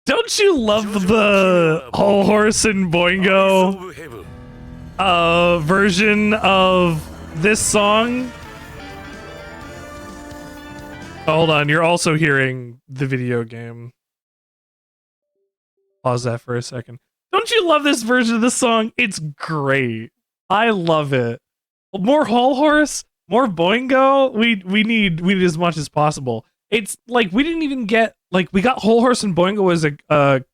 Don't you love the whole horse and boingo version of this song? Hold on, you're also hearing the video game. Pause that for a second. Don't you love this version of the song? It's great. I love it. More whole horse, more boingo. We need as much as possible. It's like we didn't even get like we got whole horse and boingo as a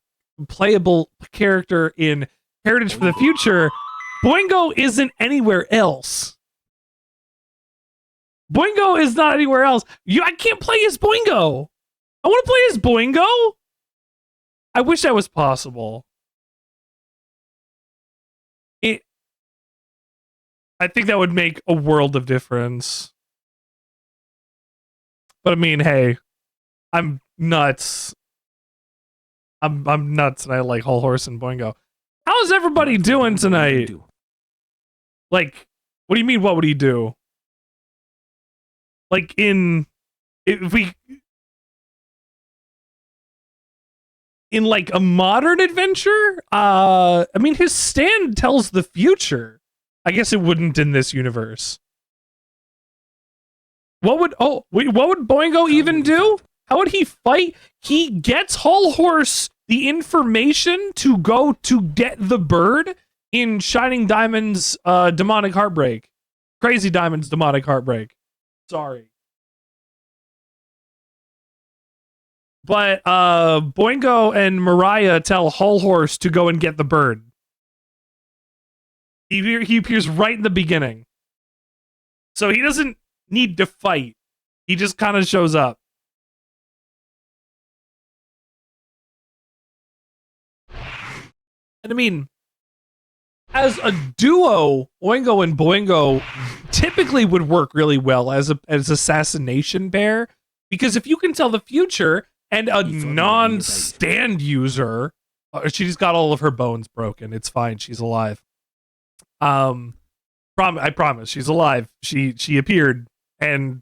playable character in Heritage for the Future. Boingo isn't anywhere else. Boingo is not anywhere else. I can't play as Boingo. I want to play as Boingo. I wish that was possible. I think that would make a world of difference. But I mean, hey, I'm nuts. I'm nuts, and I like whole horse and boingo. How's everybody doing tonight? Like, what do you mean? What would he do? Like in like a modern adventure? I mean, his stand tells the future. I guess it wouldn't in this universe. What would Boingo even do? How would he fight? He gets Whole Horse the information to go to get the bird in Shining Diamond's Demonic Heartbreak. Crazy Diamond's Demonic Heartbreak. Sorry. But Boingo and Mariah tell Whole Horse to go and get the bird. He appears right in the beginning. So he doesn't need to fight. He just kind of shows up. And I mean, as a duo, Oingo and Boingo typically would work really well as assassination pair, because if you can tell the future and a non-stand user, she's got all of her bones broken. It's fine. She's alive. I promise she's alive. She appeared, and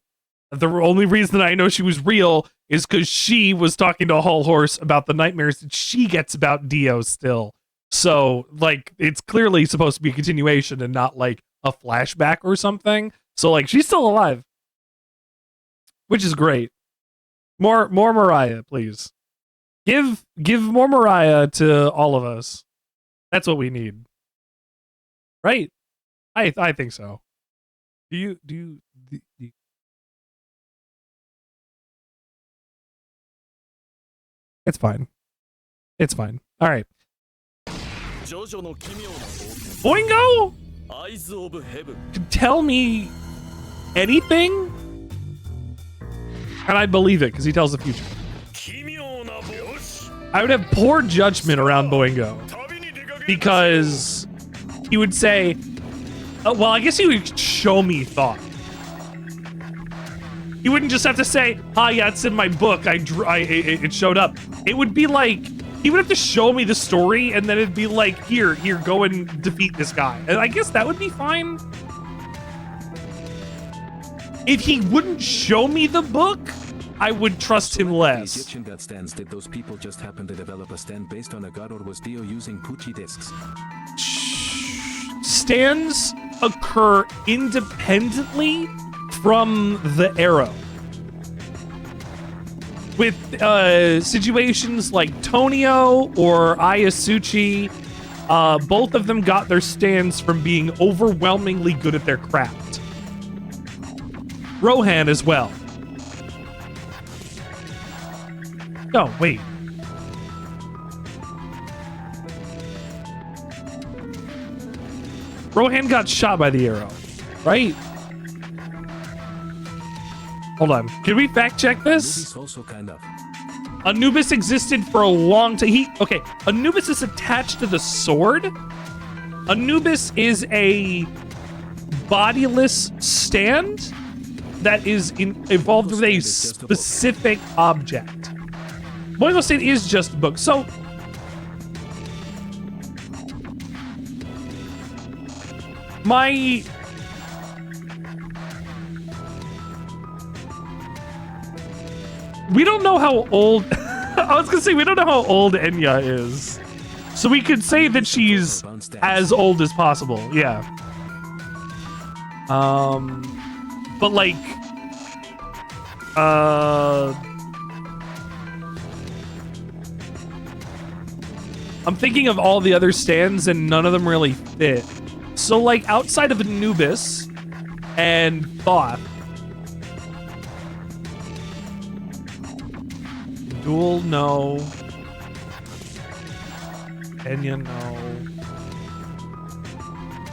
the only reason I know she was real is because she was talking to a whole horse about the nightmares that she gets about Dio still. So, like, it's clearly supposed to be a continuation and not, like, a flashback or something. So, like, she's still alive. Which is great. More Mariah, please. Give more Mariah to all of us. That's what we need. Right? I think so. Do you It's fine. It's fine. All right. Boingo? Tell me anything, and I believe it because he tells the future. I would have poor judgment around Boingo because he would say, oh, well, I guess he would show me thought. He wouldn't just have to say, yeah, it's in my book. It showed up. It would be like, he would have to show me the story, and then it'd be like, here, go and defeat this guy. And I guess that would be fine. If he wouldn't show me the book, I would trust him less. The Egyptian god stands, did those people just happen to develop a stand based on a god, or was Dio using Pucci discs? Stands occur independently from the arrow. With situations like Tonio or Ayasuchi, both of them got their stands from being overwhelmingly good at their craft. Rohan as well. Oh, wait. Rohan got shot by the arrow, right? Hold on. Can we fact check this? Also kind of. Anubis existed for a long time. Okay, Anubis is attached to the sword. Anubis is a bodiless stand that is evolved with a specific object. Boingo State is just a book. So, we don't know how old I was gonna say, we don't know how old Enya is. So we could say that she's as old as possible, yeah. But like, I'm thinking of all the other stands and none of them really fit. So like outside of Anubis and Thoth, Duel, no. Enya, no.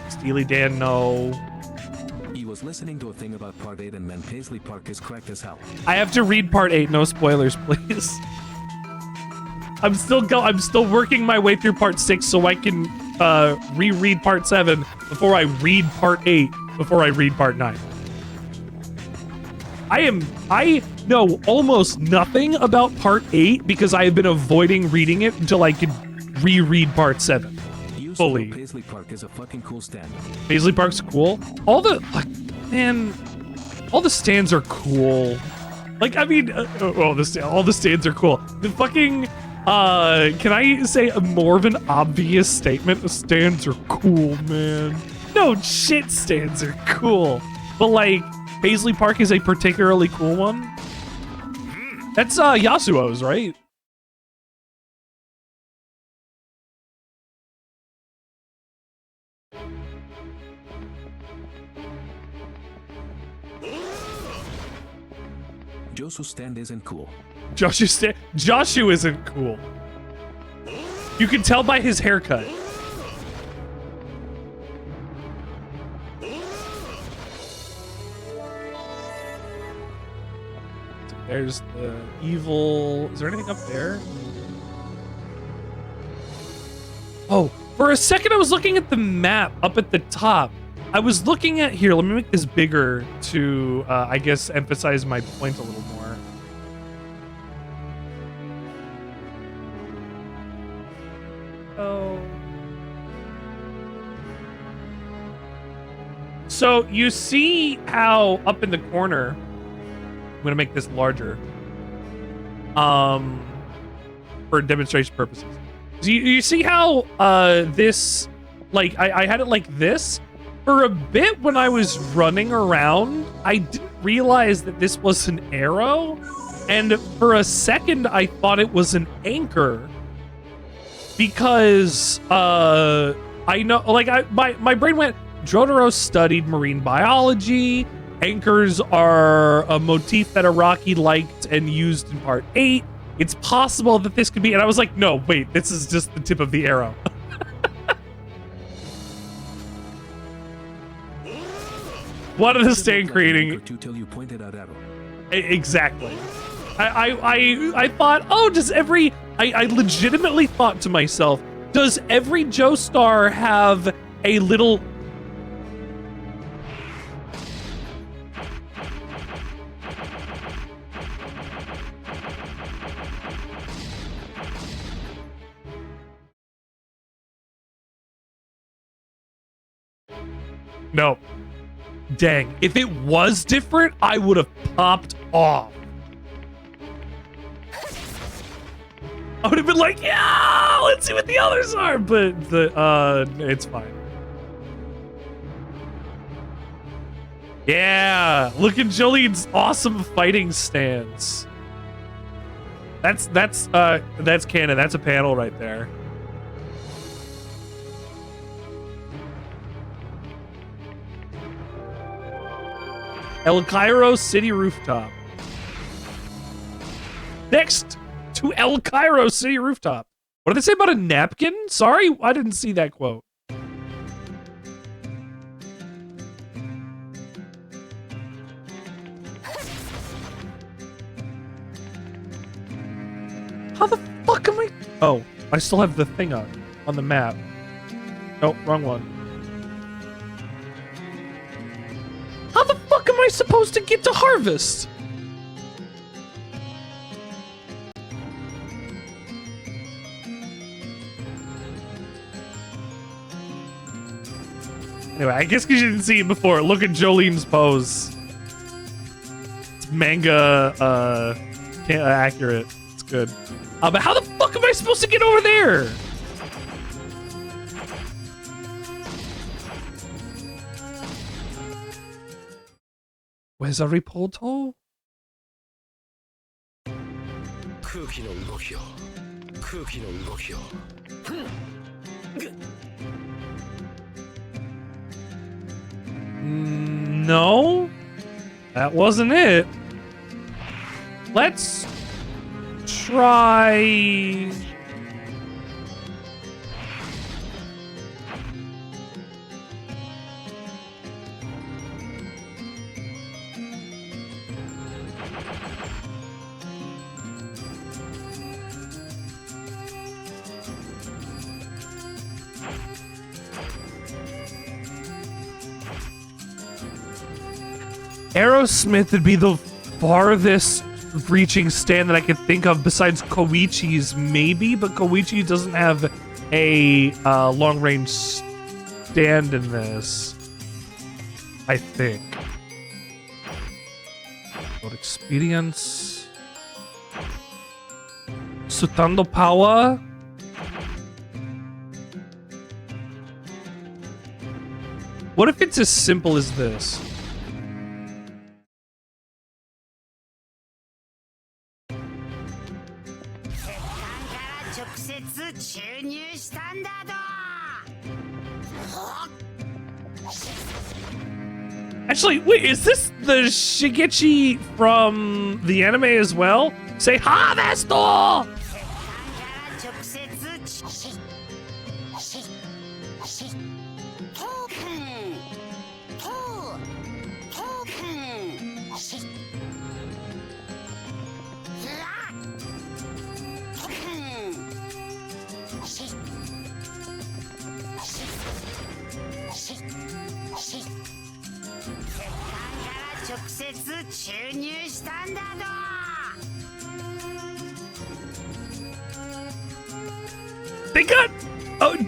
Steely Dan, no. He was listening to a thing about Part 8 and man Paisley Park is cracked as hell. I have to read Part 8, no spoilers, please. I'm still working my way through Part 6 so I can reread Part 7 before I read Part 8, before I read Part 9. I know almost nothing about Part 8 because I have been avoiding reading it until I could reread Part 7 fully. Paisley Park is a fucking cool stand. Paisley Park's cool. All the stands are cool. Like, I mean, all the stands are cool. The fucking, can I say more of an obvious statement? The stands are cool, man. No shit, stands are cool. But like, Paisley Park is a particularly cool one. That's Yasuo's, right? Joshu's stand isn't cool. Joshu isn't cool. You can tell by his haircut. There's the evil. Is there anything up there? Oh, for a second I was looking at the map up at the top. I was looking at here. Let me make this bigger to, I guess, emphasize my point a little more. Oh. So you see how up in the corner, I'm gonna make this larger, for demonstration purposes. So you see how this, like, I had it like this. For a bit when I was running around, I didn't realize that this was an arrow, and for a second I thought it was an anchor, because I know, like, my brain went, Jotaro studied marine biology. Anchors are a motif that Araki liked and used in Part 8. It's possible that this could be, and I was like, no, wait, this is just the tip of the arrow. What are the stand creating? Till you pointed out arrow. Exactly. I thought, oh, I legitimately thought to myself, does every Joestar have a little... No. Dang, if it was different, I would have popped off. I would have been like, yeah, let's see what the others are, but it's fine. Yeah, look at Jolene's awesome fighting stance. That's canon. That's a panel right there. El Cairo City Rooftop. Next to El Cairo City Rooftop. What did they say about a napkin? Sorry, I didn't see that quote. How the fuck am I? Oh, I still have the thing on the map. Nope, wrong one. How the fuck am I supposed to get to Harvest? Anyway, I guess because you didn't see it before, look at Jolene's pose. It's manga accurate. It's good. But how the fuck am I supposed to get over there? Where's a reporter? 空気の動きを空気の動きを No, that wasn't it. Let's try. Aerosmith would be the farthest reaching stand that I could think of besides Koichi's, maybe, but Koichi doesn't have a long range stand in this, I think. What experience? Sutando power? What if it's as simple as this? Actually, wait, is this the Shigechi from the anime as well? Say Harvestor!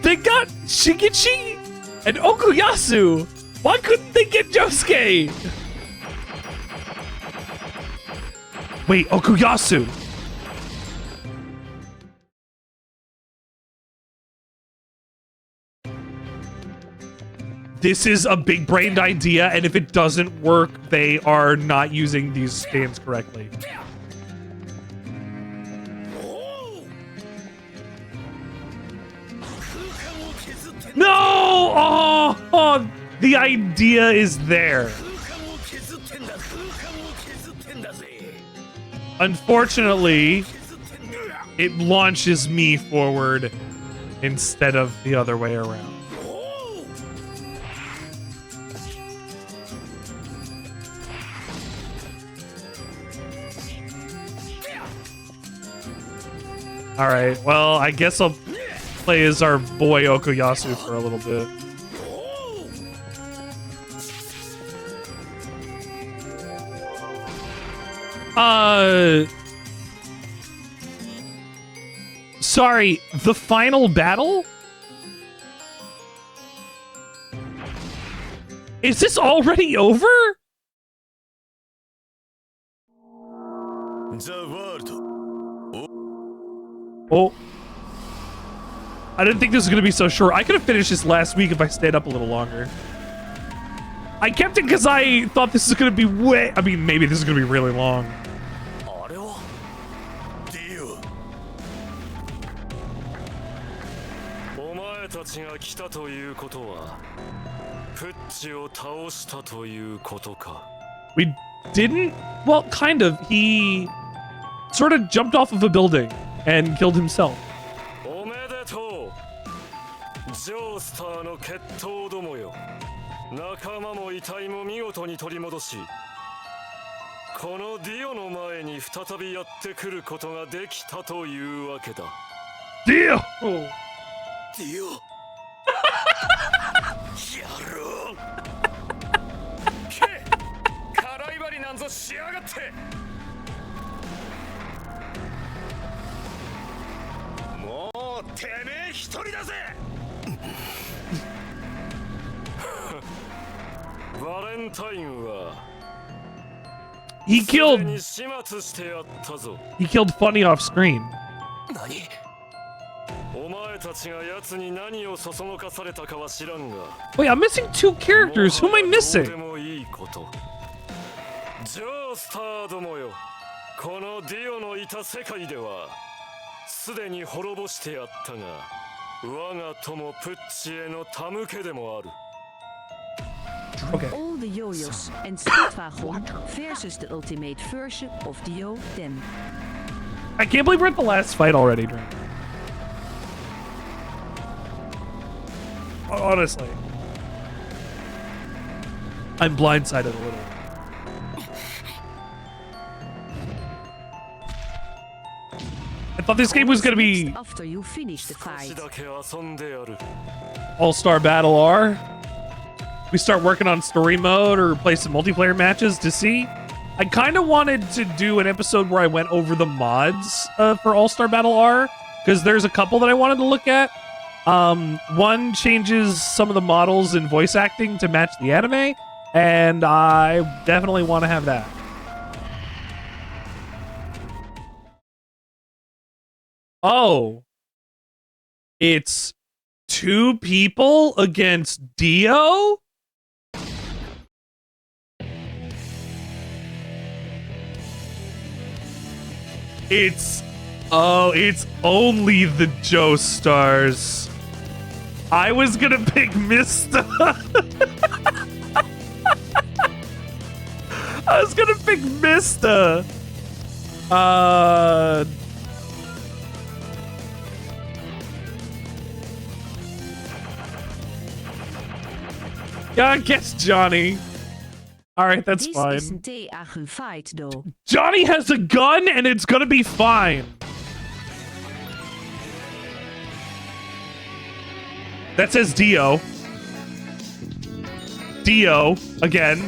They got Shigechi and Okuyasu. Why couldn't they get Josuke? Wait, Okuyasu. This is a big brained idea, and if it doesn't work, they are not using these stands correctly. No! Oh, the idea is there. Unfortunately, it launches me forward instead of the other way around. All right, well, I guess I'll play as our boy Okuyasu for a little bit. Sorry, the final battle? Is this already over? Oh. I didn't think this was going to be so short. I could have finished this last week if I stayed up a little longer. I kept it because I thought this was going to be way... I mean, maybe this is going to be really long. We didn't? Well, kind of. He sort of jumped off of a building and killed himself. Dio! Dio! なんぞしやがって。もうてめえ一人だぜ。バレンタインは He killed Funny off screen. 何お前たちが奴に何をそそのかされたかは知らんが Wait, I'm missing 2 characters. Who am I どうで missing? もいいことじゃあスターどもよこのディオのいた世界ではすでに滅ぼしてやったが我が友プッチへの手向けでもある Okay. All the Jojos and Speedwagon versus the ultimate version of Dio Them. I can't believe we're at the last fight already, Drink. Honestly. I'm blindsided a little. I thought this game was gonna be After you finish the 少 fight. しだけ遊んでやる All-Star Battle R. We start working on story mode or play some multiplayer matches to see. I kind of wanted to do an episode where I went over the mods for All-Star Battle R, because there's a couple that I wanted to look at. One changes some of the models in voice acting to match the anime, and I definitely want to have that. Oh. It's 2 people against Dio? It's only the Joestars. I was gonna pick Mista. I was gonna pick Mista. Yeah, I guess Johnny. All right, that's This fine. isn't a good fight though. Johnny has a gun and it's gonna be fine. That says Dio. Dio, again.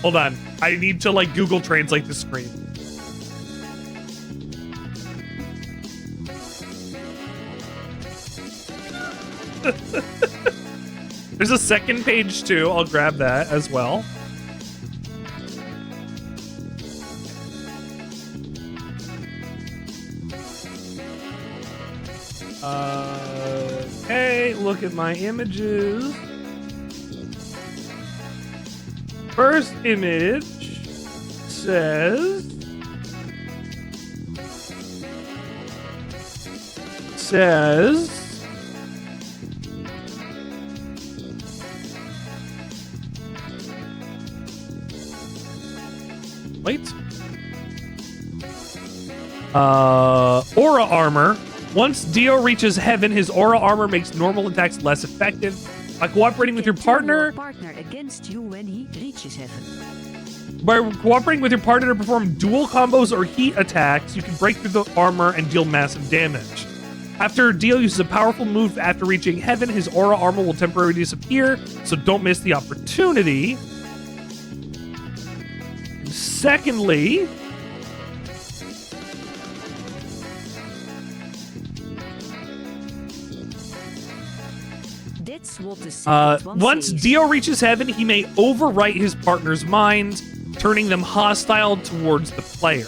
Hold on. I need to like Google translate the screen. There's a second page too. I'll grab that as well. Okay, look at my images. First image says wait. Aura armor. Once Dio reaches heaven, his aura armor makes normal attacks less effective. By cooperating with your partner, against you when he reaches heaven. by cooperating with your partner to perform dual combos or heat attacks, you can break through the armor and deal massive damage. After Dio uses a powerful move after reaching heaven, his aura armor will temporarily disappear, so don't miss the opportunity. Secondly, That's what the second one once says. Dio reaches heaven, he may overwrite his partner's mind, turning them hostile towards the player.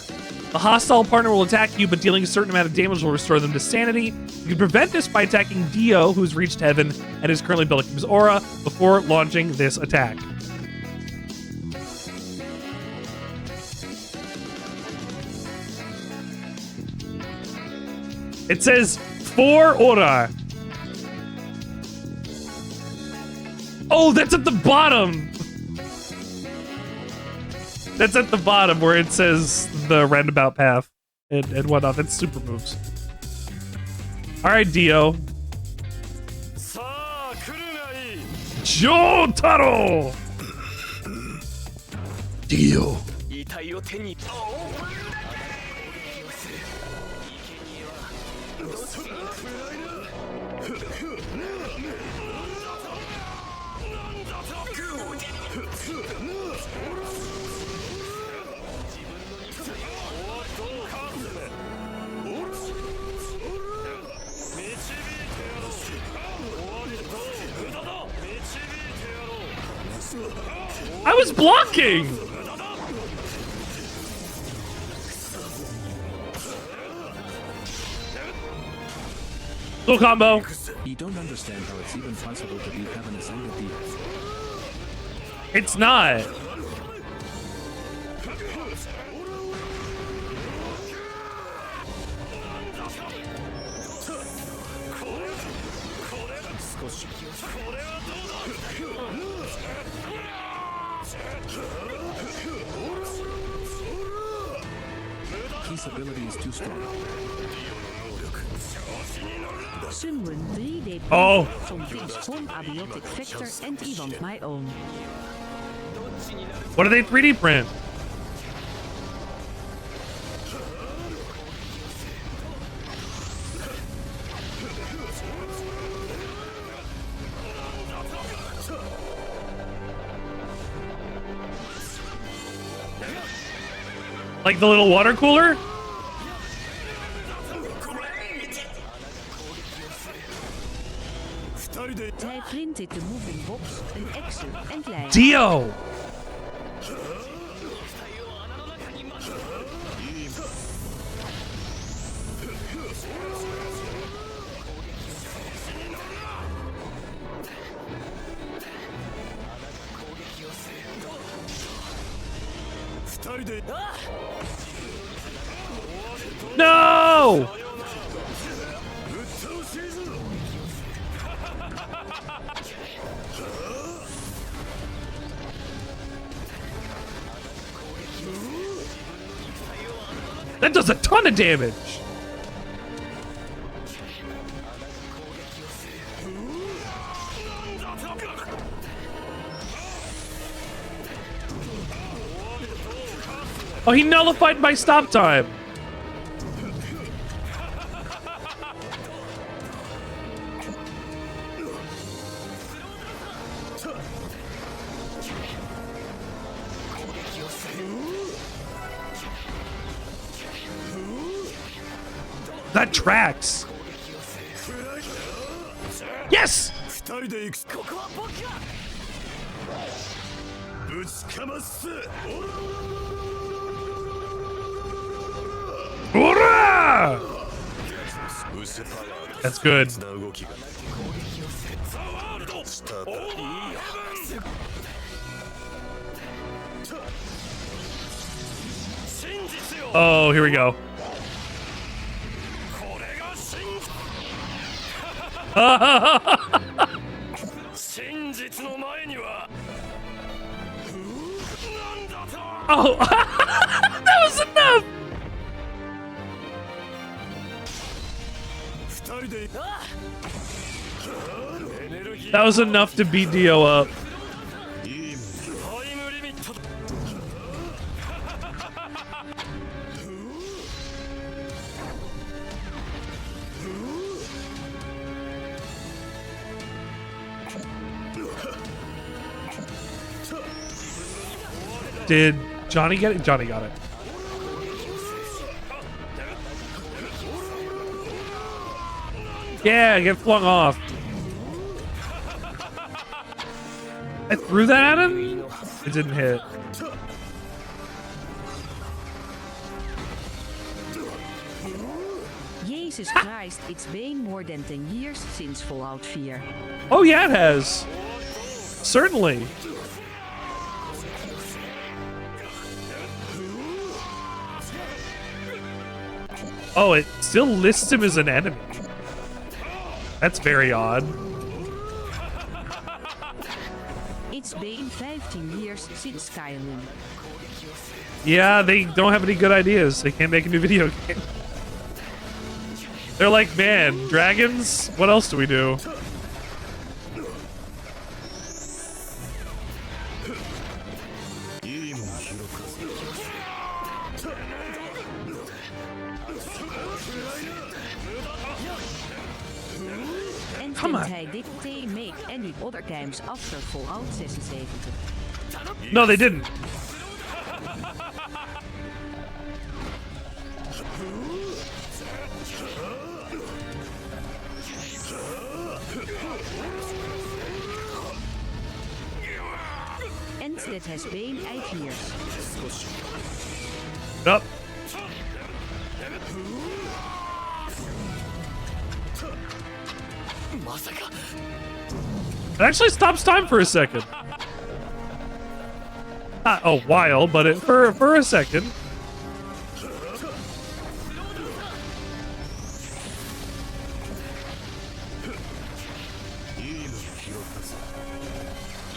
The hostile partner will attack you, but dealing a certain amount of damage will restore them to sanity. You can prevent this by attacking Dio, who's reached heaven and is currently building his aura, before launching this attack. It says 4 aura. Oh, that's at the bottom. That's at the bottom where it says the roundabout path and whatnot. That's super moves. All right, Dio. さあ来るがいい Jotaro! Dio. 遺体を手に I was blocking! Little combo. You don't understand how it's even possible to beat Heaven Ascended Dio. It's not. His ability is too strong. Someone 3D Oh. from Things Home Abiotic Vector and Ivan My Own. What do they 3D print? Like the little water cooler? Zij printed the moving box, een Excel en lijn. Dio! No! That does a ton of damage. Oh, he nullified my stop time. That tracks. Yes! Hurrah! That's good. Oh, here we go. Oh, that was enough. That was enough to beat Dio up. Did Johnny get it? Johnny got it. Yeah, get flung off. I threw that at him? It didn't hit. Jesus Christ, it's been more than 10 years since Fallout 4. Oh yeah, it has. Certainly. Oh, it still lists him as an enemy. That's very odd. It's been 15 years since Skyrim. Yeah, they don't have any good ideas. They can't make a new video game. They're like, man, dragons? What else do we do? Come on. Did they make any other games after Fallout 76? No, they didn't. And that has been 8 years. It actually stops time for a second. Not a while, but for a second.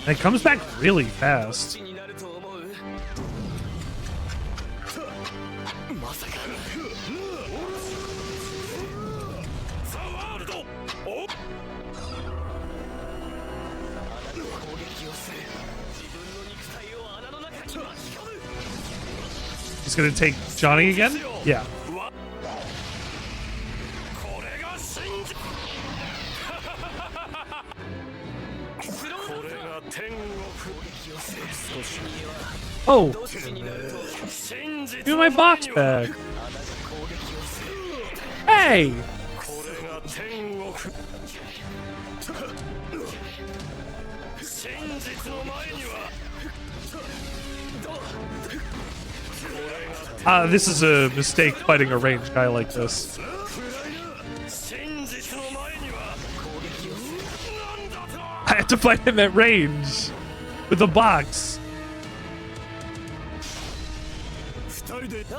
And it comes back really fast. He's gonna take Johnny again? Yeah. Oh! Give me my box back! Hey! This is a mistake fighting a ranged guy like this. I had to fight him at range with a box.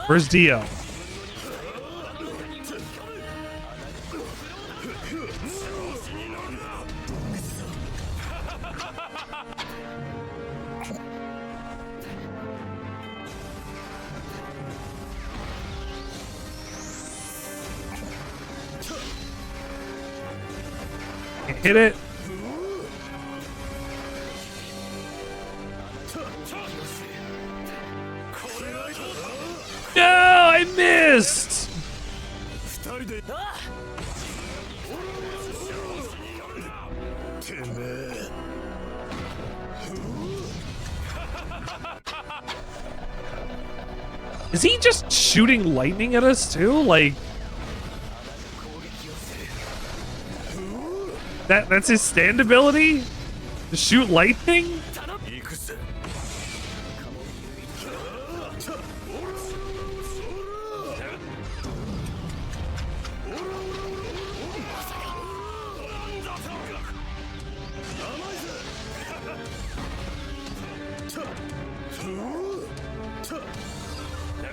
Where's Dio? Hit it. No, I missed. Is he just shooting lightning at us too? Like that's his stand ability? To shoot lightning?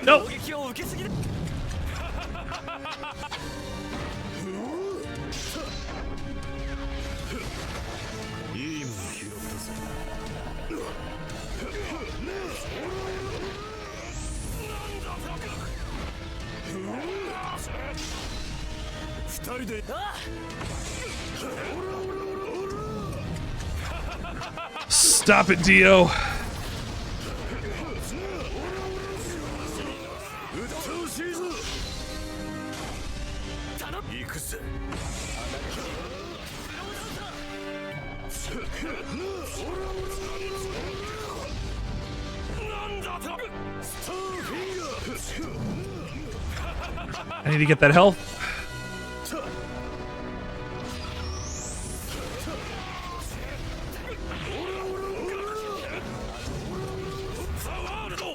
No. Stop it, Dio. I need to get that health.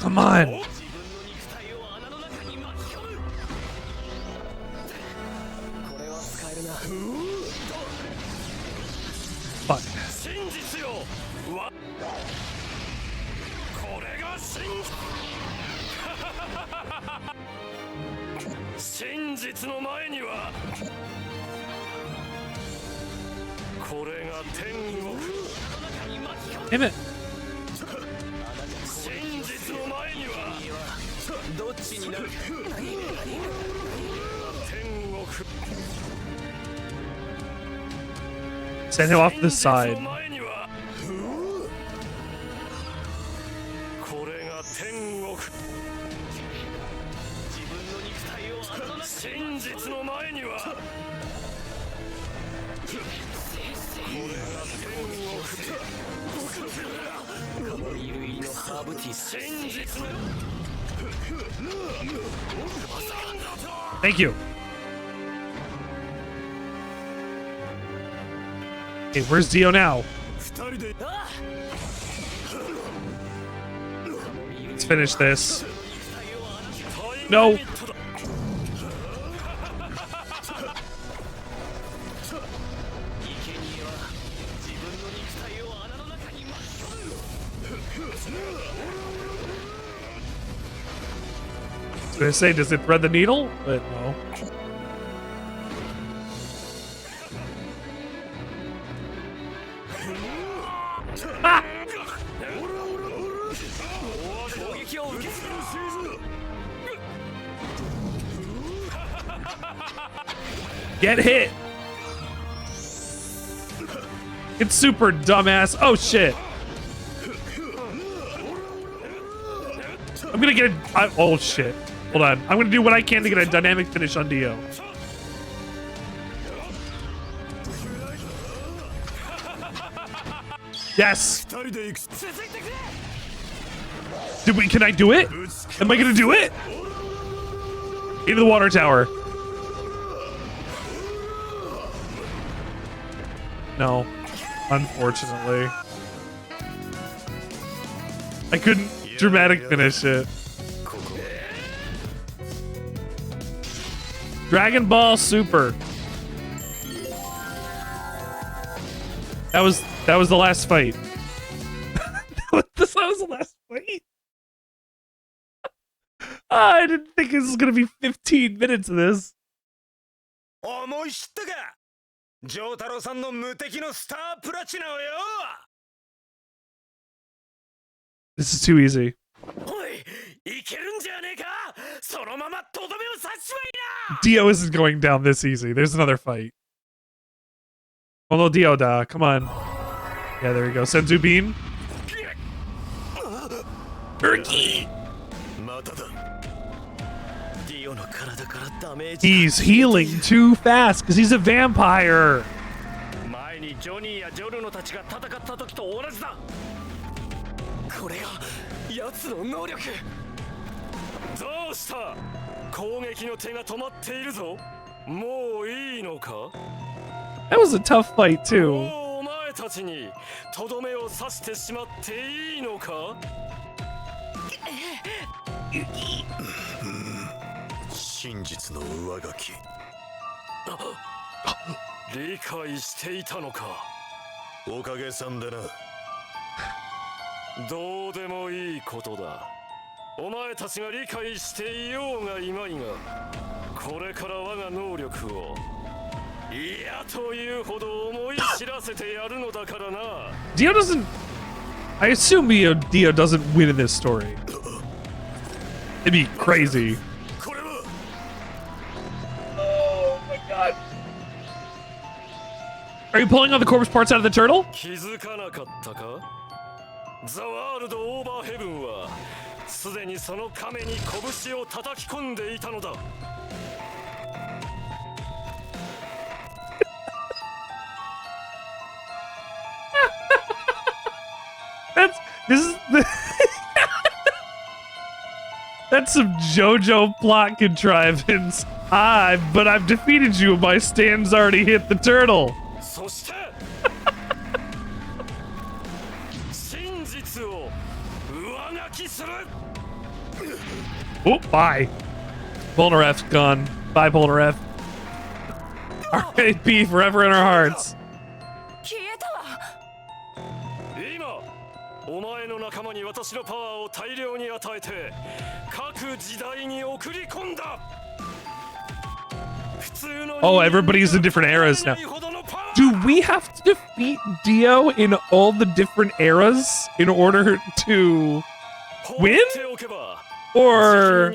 Come on. Fuck. Damn it. Send him off to the side. Thank you. Okay, where's Dio now? Let's finish this. No. I was gonna say, does it thread the needle? But no. Ah! Get hit! It's super dumbass. Oh shit! I'm gonna get a. Oh shit! Hold on. I'm gonna do what I can to get a dynamic finish on Dio. Yes! Did we? Can I do it? Am I gonna do it? Into the water tower. No, unfortunately. I couldn't dramatic finish it. Dragon Ball Super. That was the last fight. that was the last fight. I didn't think this was gonna be 15 minutes of this. This is too easy. Dio isn't going down this easy. There's another fight. Oh no, Dio da. Come on. Yeah, there you go. Senzu Bean. Araki. He's healing too fast because he's a vampire. That was a tough fight too. Dio doesn't. I assume Dio doesn't win in this story. It'd be crazy. Oh my god. Are you pulling all the corpse parts out of the turtle? That's some JoJo plot contrivance. But I've defeated you. My stand's already hit the turtle. Oh, bye. Polnareff's gone. Bye, Polnareff. R.I.P. forever in our hearts. Oh, everybody's in different eras now. Do we have to defeat Dio in all the different eras in order to win? Or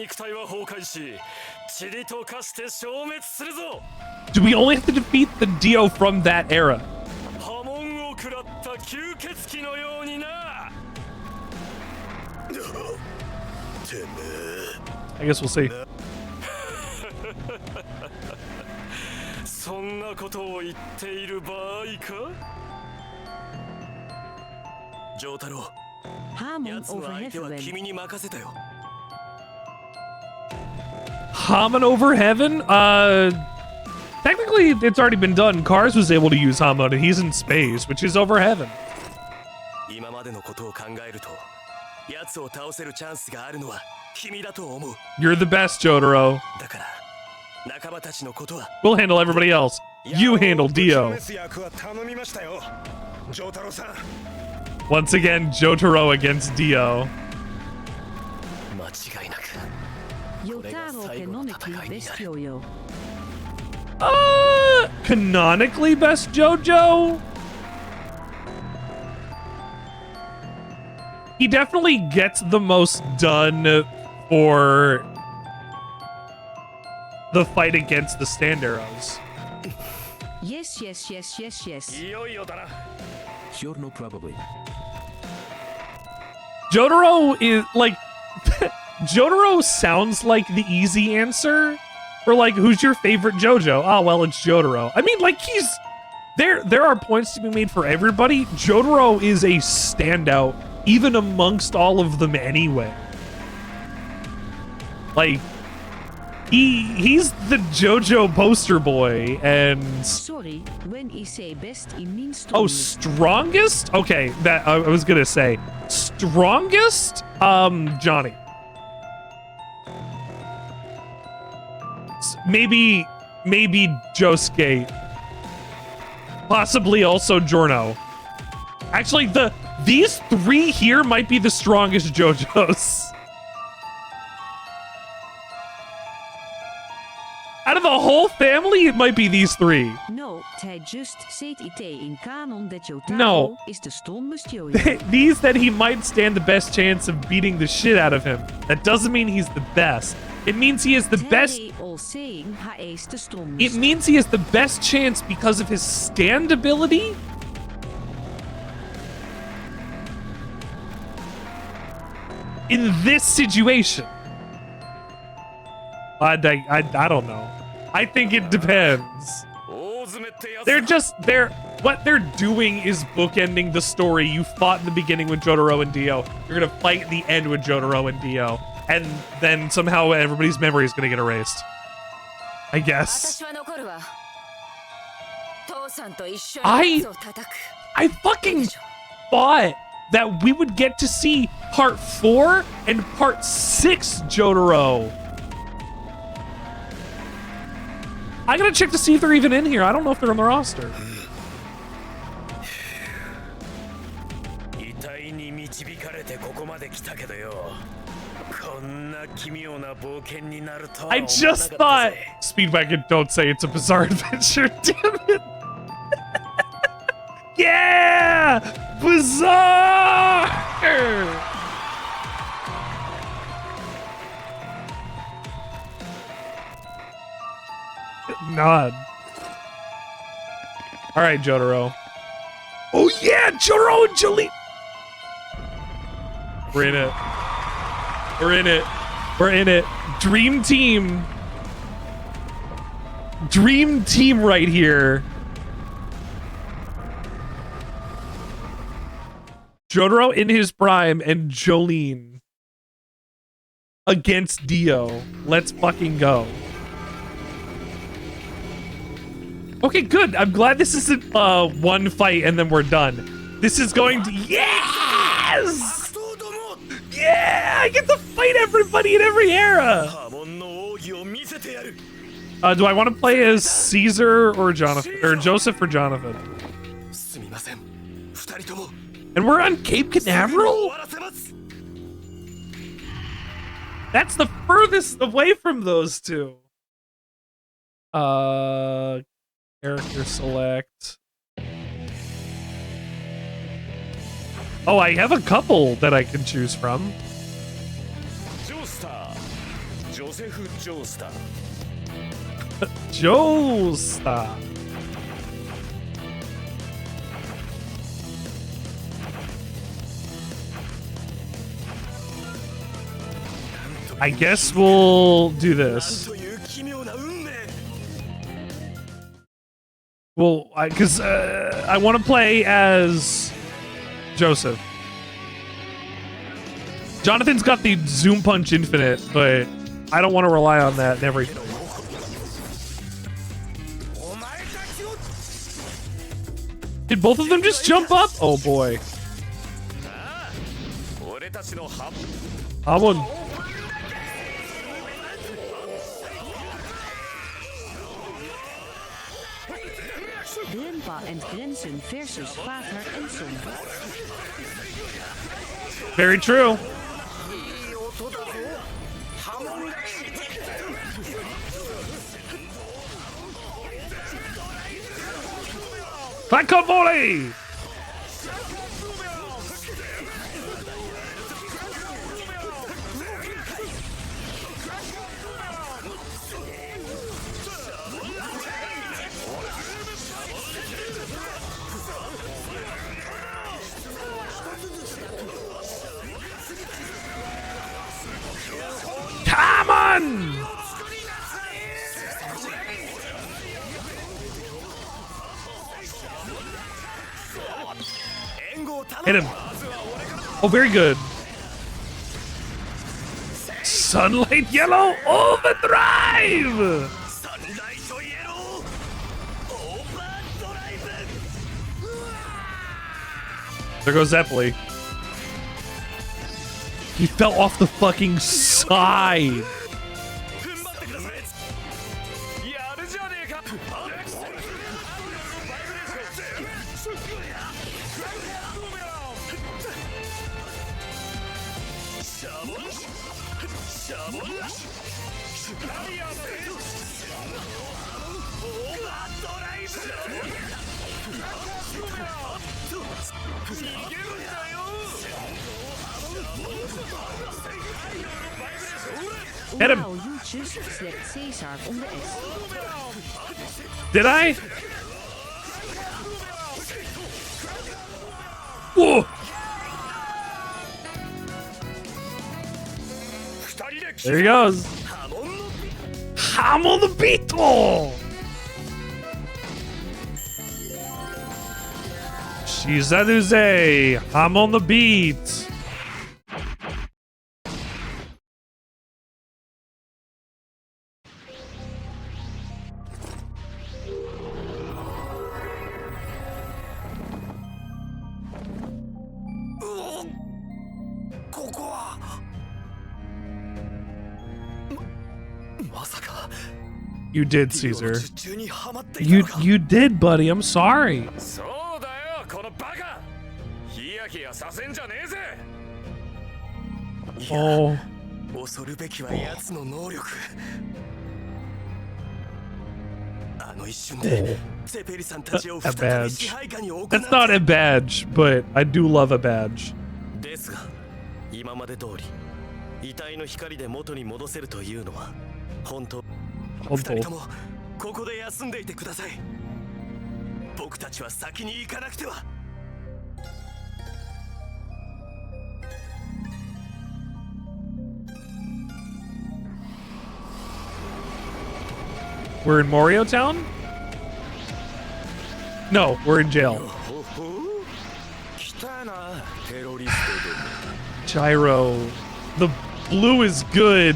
do we only have to defeat the Dio from that era? I guess we'll see. Hamon over heaven? Technically, it's already been done. Cars was able to use Hamon, and he's in space, which is over heaven. You're the best, Jotaro. We'll handle everybody else. You handle Dio. Once again, Jotaro against Dio. 間違いなく Yotaro canonically best Jojo. Canonically best JoJo? He definitely gets the most done for the fight against the stand arrows. Yes, yes, yes, yes, yes. いよいよだな Sure, no, probably. Jotaro is like Jotaro sounds like the easy answer for like who's your favorite JoJo? Oh well, it's Jotaro. I mean, like he's there are points to be made for everybody. Jotaro is a standout even amongst all of them anyway. Like he's the JoJo poster boy and Sorry, when I say best, I mean oh, strongest. strongest? Okay, that I was gonna say strongest. Johnny. Maybe Josuke. Possibly also Giorno. Actually, these three here might be the strongest JoJos. Out of the whole family, it might be these three. No, hij just zet it in canon that Jotaro No. is the strongest Jojo. These that he might stand the best chance of beating the shit out of him. That doesn't mean he's the best. It means he is the best. They all saying hij is the It strongest. means he has the best chance because of his stand ability. In this situation. I don't know. I think it depends. 大詰めってやつ What they're doing is bookending the story. You fought in the beginning with Jotaro and Dio. You're gonna fight in the end with Jotaro and Dio. And then somehow everybody's memory is gonna get erased. I guess. 私は残るわ父さんと一緒 I- に奴を叩く I fucking thought that we would get to see part 4 and part 6 Jotaro. I gotta check to see if they're even in here. I don't know if they're on the roster. 遺体に導かれてここまで来たけどよこんな奇妙な冒険になるとは I 思わな just かった thought ぜ Speedwagon, don't say it's a bizarre adventure, damn it. Yeah! Bizarre! Nod. All right, Jotaro. Oh yeah, Jotaro and Jolie. We're in it. We're in it. We're in it. Dream team. Dream team right here. Jotaro in his prime and Jolene against Dio. Let's fucking go. Okay, good. I'm glad this isn't one fight and then we're done. This is going to... Yes! Yeah! I get to fight everybody in every era! 波紋の奥義を見せてやる Do I want to play as Caesar or Jonathan? Or Joseph or Jonathan? すみません二人とも And we're on Cape 終 Canaveral? わらせます That's the furthest away from those two. Character select. Oh, I have a couple that I can choose from. ジョースタージョセフ・ジョースター Joestar. I guess we'll do なん this. という奇妙な運命 Well, because I want to play as Joseph. Jonathan's got the Zoom Punch Infinite, but I don't want to rely on that and everything. お前たちを Did both of them just jump up? Oh boy. 俺たちのハ I won. Grandpa en grenzen versus vater en zon. Very true. Back volley! Come on! Hit him. Oh, very good. Sunlight yellow overdrive! There goes Zeppeli. He fell off the fucking side. Hit him. Wow, you just slept Caesar on the S. Did I? Whoa. There he goes. I'm on the beetle. She's a Duze. I'm on the beat. You did, Caesar. You did, buddy. I'm sorry. Oh. A badge. That's not a badge, but I do love a badge. ですが、今まで通り遺体の光で元に戻せるというのは本当。二人ともここで休んでいてください。僕たちは先に行かなくては。We're in Morio Town? No, we're in jail. Gyro. The blue is good.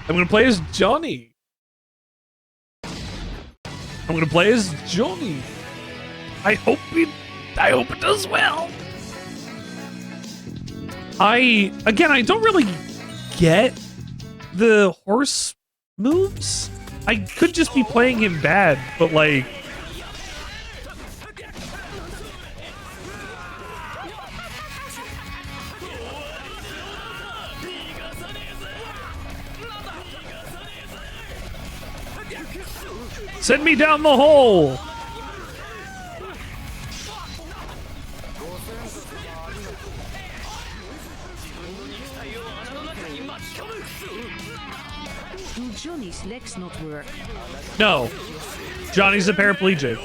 I'm gonna play as Johnny. I'm gonna play as Johnny. I hope it does well. I don't really get the horse moves. I could just be playing him bad, but like send me down the hole. Do Johnny's legs not work? No. Johnny's a paraplegic.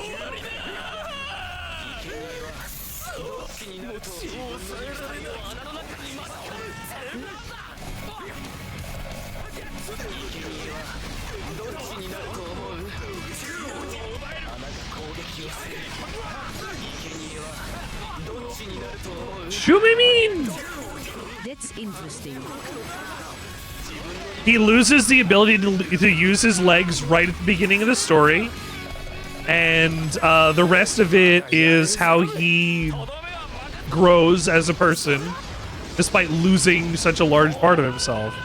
Shoot me mean! That's interesting. He loses the ability to use his legs right at the beginning of the story. And the rest of it is how he grows as a person, despite losing such a large part of himself.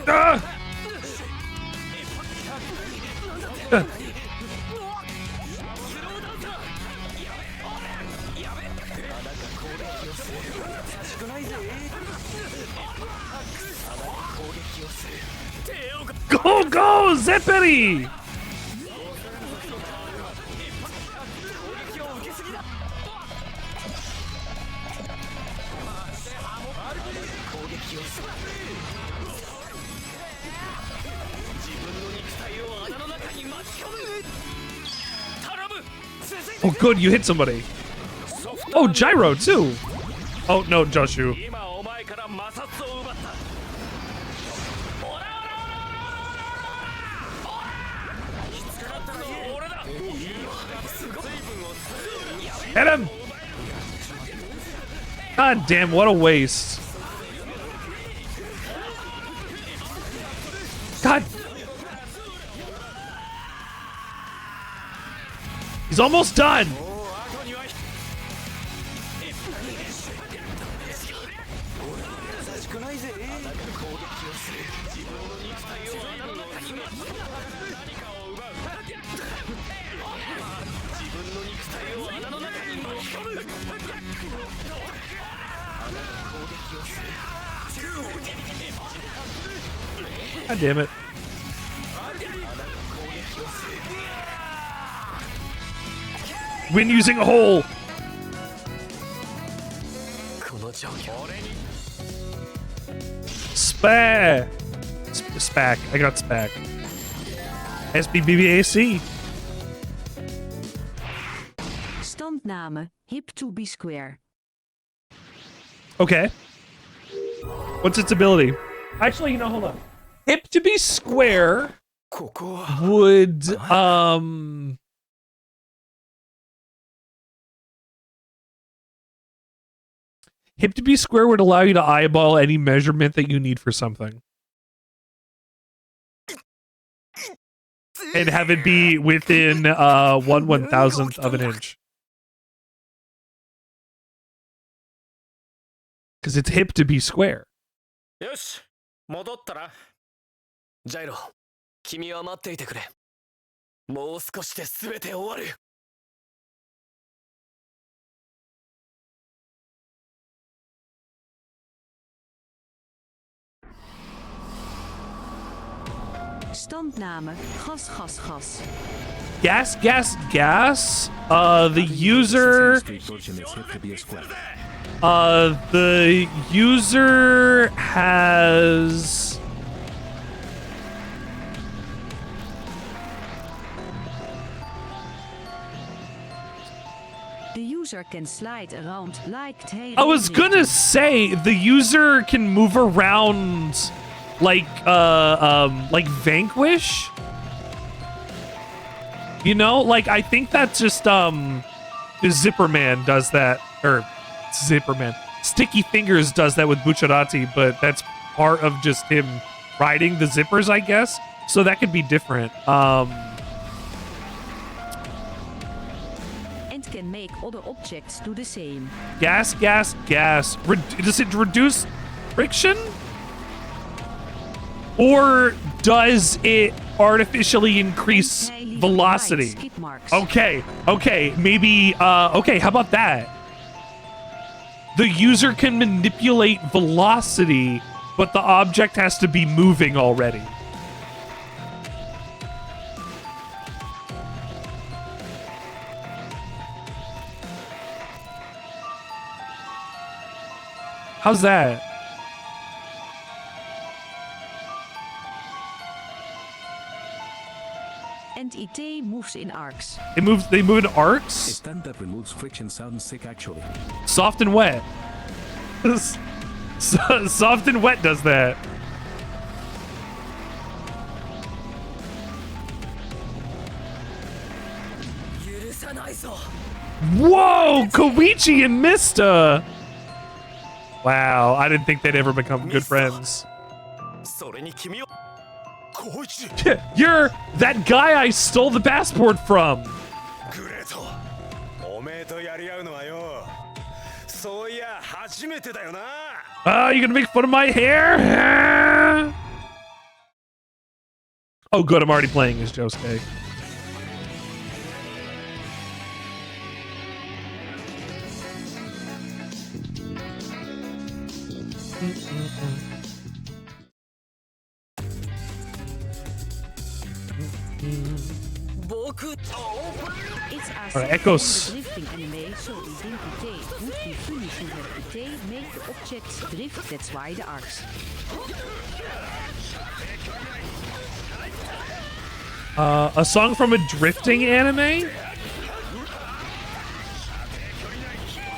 Ah! Go, go, Zippity! Oh, good, you hit somebody. Oh, gyro, too. Oh, no, Joshu. Hit him! God damn, what a waste. God. He's almost done. God damn it. Win using a hole. Spac. Spac. I got Spac. SBBBAC. Standname, hip to be square. Okay. What's its ability? Actually, you know, hold on. Hip to be square would hip to be square would allow you to eyeball any measurement that you need for something. And have it be within 1/1000th of an inch. Because it's hip to be square. よし、戻ったな。ジャイロ、君は待っていてくれ。もう少しで全て終わる。Standname, gas, gas, gas. Gas, gas, gas. The user. The user has. The user can slide around like I was gonna say the user can move around like Vanquish. You know, like I think that's just Zipperman does that, or Zipperman. Sticky Fingers does that with Bucciarati, but that's part of just him riding the zippers, I guess. So that could be different. And can make other objects do the same. Gas, gas, gas. Does it reduce friction? Or does it artificially increase velocity? Okay, okay, maybe, okay, how about that? The user can manipulate velocity, but the object has to be moving already. How's that? And IT moves in arcs. They move in A arcs? stunt that removes friction sounds sick actually. Soft and wet. Soft and wet does that. Whoa, Koichi and Mista. Wow, I didn't think they'd ever become good friends. それに君を光一 You're that guy I stole the passport from. グレートおめえとやり合うのはよそういや初めてだよな You gonna make fun of my hair? Oh, good. I'm already playing as Josuke. It's Alright, Echoes. drifting anime, so identity would be fully identity, make the objects drift, that's why the arcs. A song from a drifting anime?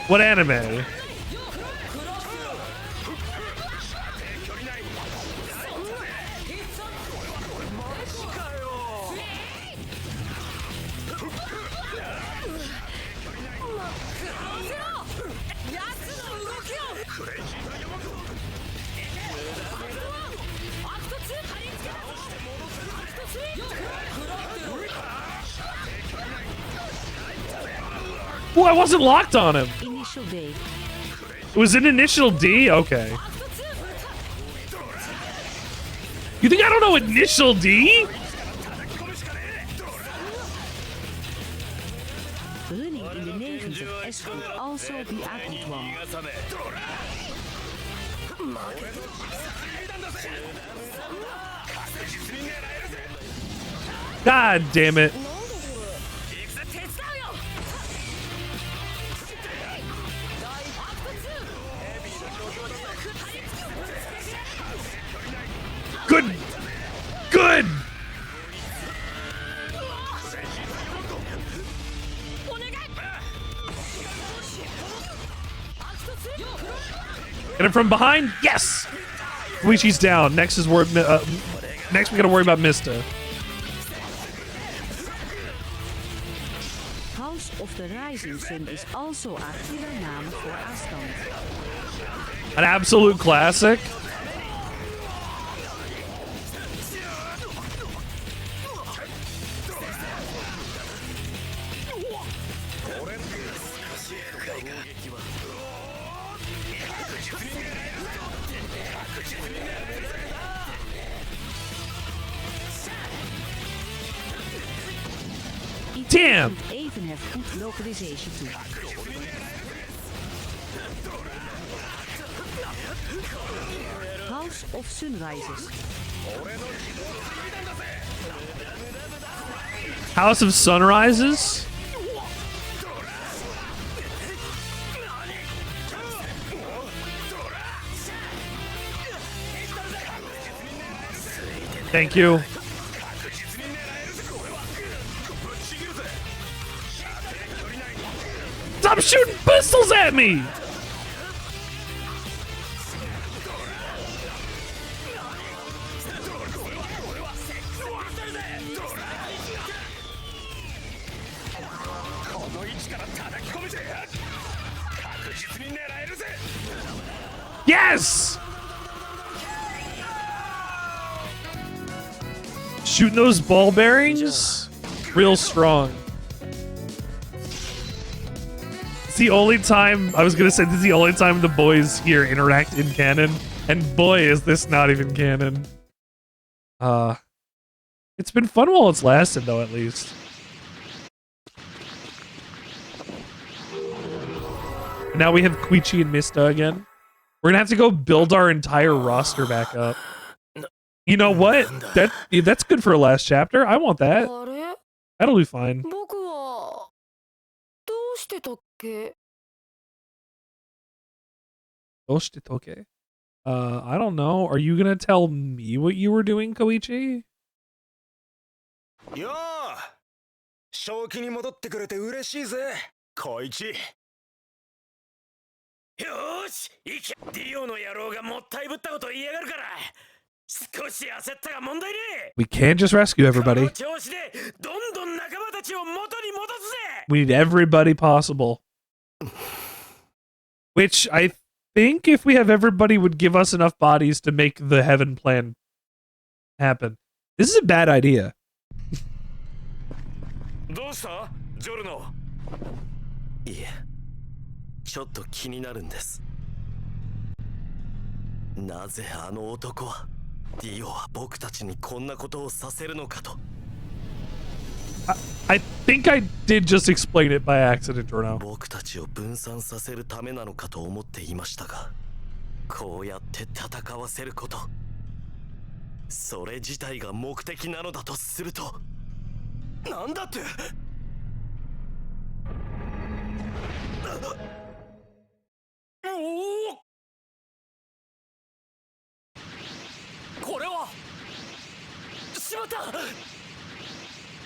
What anime? Oh, I wasn't locked on him. Initial day. It was an initial D? Okay. You think I don't know initial D? Running in the nations of S could also be a good one. God damn it. Good. Good. Get him from behind. Yes. Koichi's down. Next is next we gotta worry about Mista. House of the Rising Sun is also a killer name for Aston. An absolute classic. Damn. Even have good localization too. House of Sunrises. House of Sunrises? Thank you. Stop shooting pistols at me! Yes! Shooting those ball bearings? Real strong. It's the only time, I was gonna say, this is the only time the boys here interact in canon. And boy, is this not even canon. It's been fun while it's lasted, though, at least. And now we have Koichi and Mista again. We're gonna have to go build our entire roster back up. You know what? That's good for a last chapter. I want that. That'll be fine. 僕はどうしてたっけ Oshitoke. I don't know. Are you gonna tell me what you were doing, Koichi? よう正気に戻ってくれて嬉しいぜ小一よーし行け。ディオの野郎がもったいぶったこと言いやがるから少し焦ったが問題ねえ。 We can't just rescue こ everybody. の調子でどんどん仲間たちを元に戻すぜ。 We need everybody possible. Which I think if we have everybody would give us enough bodies to make the heaven plan happen. This is a bad idea. どうしたジョルノ。いえ、ちょっと気になるんです。なぜあの男はディオは僕たちにこんなことをさせるのかと。I think I did just explain it by accident, Jorno. 僕たちを分散させるためなのかと思っていましたが、こうやって戦わせること、それ自体が目的なのだとすると、なんだって。これはしまった。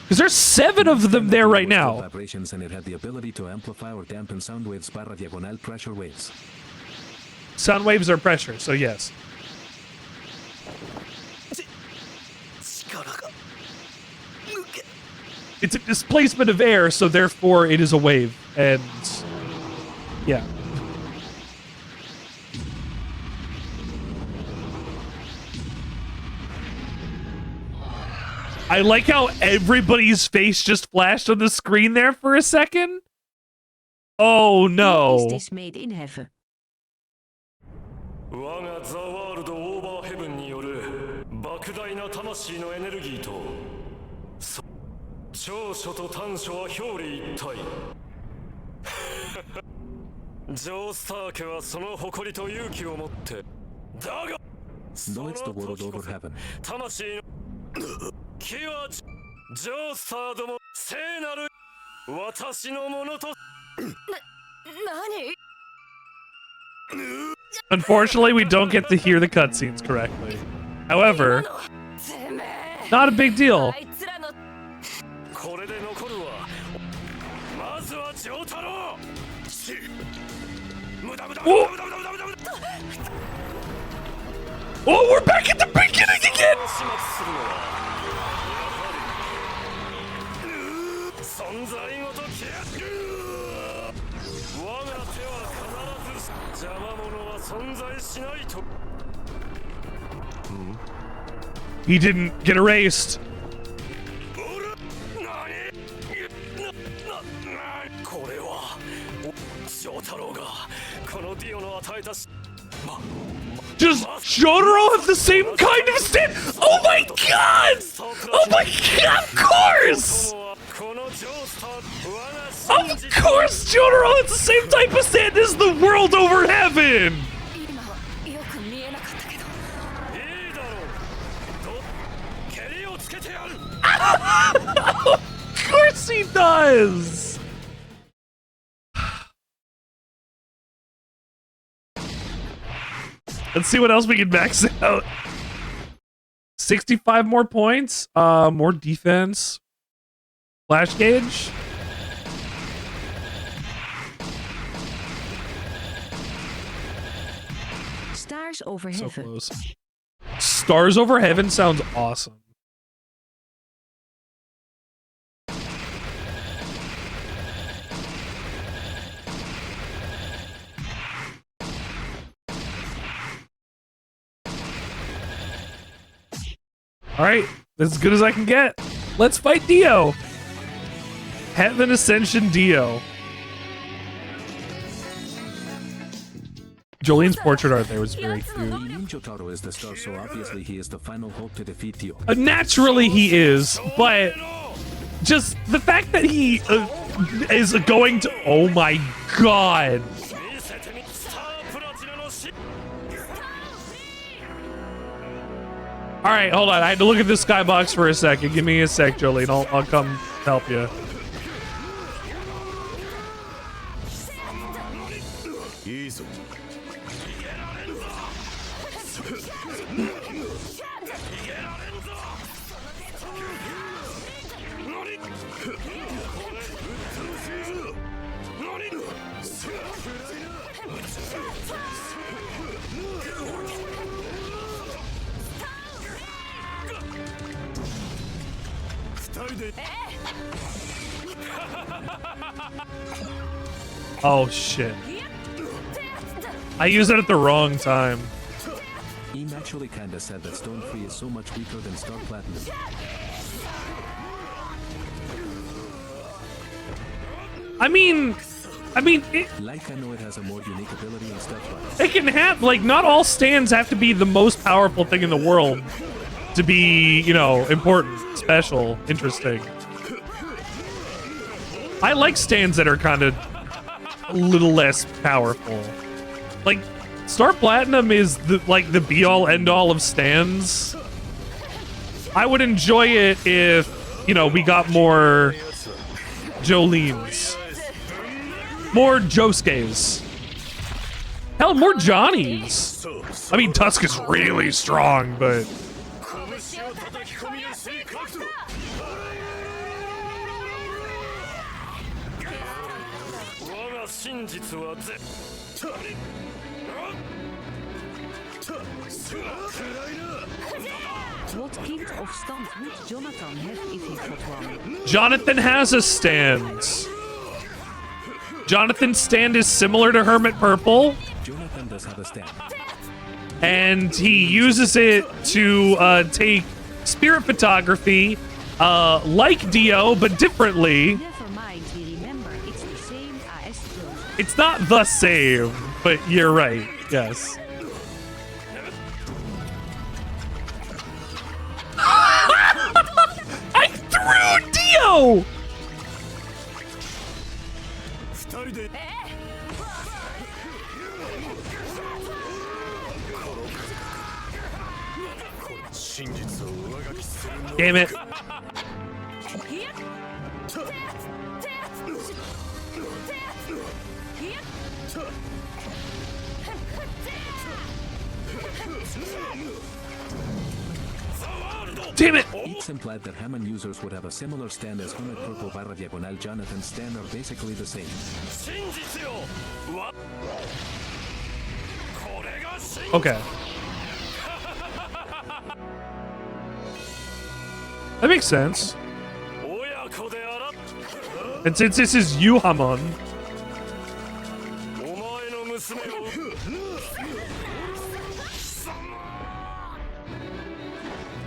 Because there's 7 of them there right now. Vibrations and it had the ability to amplify or dampen sound waves para diagonal pressure waves. Sound waves are pressure, so yes. 力が抜け。 It's a displacement of air, so therefore it is a wave. And yeah. I like how everybody's face just flashed on the screen there for a second. Oh Is no. this made in heaven? 我がザワールドオーバーヘブンによる莫大な魂のエネルギーと長所と短所は表裏一体。ジョースター家はその誇りと勇気を持ってだが No, it's the world over heaven. 魂の気はジョースターども聖なる私のものと。何？ Unfortunately, we don't get to hear the cutscenes correctly. However, てめえ not a big deal. あいつらのこれで残るはまずはジョータロウ。無駄無駄無駄無駄無駄無駄無駄無駄。 Oh, we're back at the beginning again! 始末するのはやはり存在ごと消え。我が手は必ず邪魔者は存在しないと。 He didn't get erased. これはジョータロウがこのディオの与えた Does Jotaro have the same kind of stand? Oh my god! Oh my god, of course! Of course Jotaro has the same type of stand as the world over heaven! 今よく見えなかったけど。いいだろう。蹴りをつけてやる。 Of course he does! Let's see what else we can max out. 65 more points. More defense. Flash gauge. Stars over So heaven. close. Stars over heaven sounds awesome. Alright, as good as I can get. Let's fight Dio. Heaven Ascension Dio. Jolene's portrait art there was very cute. Jotaro is the star, so obviously he is the final hope to defeat Dio. Naturally he is, but just the fact that he is going to... Oh my god. Alright, hold on. I had to look at this skybox for a second. Give me a sec, Jolene. I'll come help you. Oh shit. I used it at the wrong time. He naturally kinda said that Stone Free is so much weaker than Star Platinum. I mean, Like I know it has a more unique ability and stuff, but it can have, like, not all stands have to be the most powerful thing in the world to be, you know, important, special, interesting. I like stands that are kind of a little less powerful. Like, Star Platinum is the, like, the be-all, end-all of stands. I would enjoy it if, you know, we got more Jolenes. More Josuke's. Hell, more Johnny's. I mean, Tusk is really strong, but... What kind of stand would Jonathan have if he got one? Jonathan has a stand. Jonathan's stand is similar to Hermit Purple, Jonathan does have a stand. and he uses it to take spirit photography, like Dio, but differently. Never mind, we remember it's the same as Jojo. It's not the same, but you're right. Yes. I threw Dio! Damn it. Damn it! It's implied that Hammond users would have a similar stand as Hermit Purple barra diagonal. Jonathan's stand are basically the same. Okay. That makes sense. And since this is Yuhamon,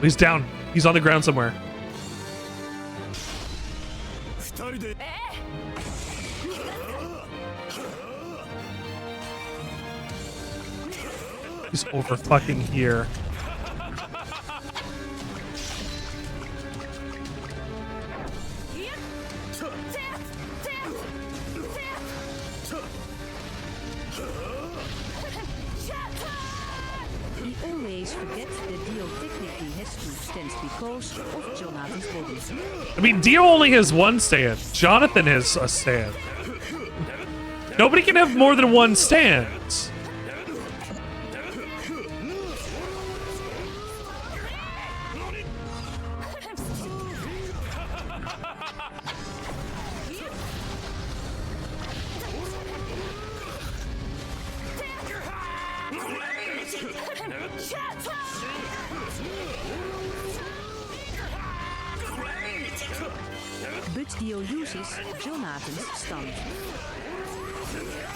he's down. He's on the ground somewhere. He's over fucking here. He always forgets that Dio technically has two stands because of Jonathan's body. I mean, Dio only has one stand. Jonathan has a stand. Nobody can have more than one stand. But Dio uses Jonathan's stand.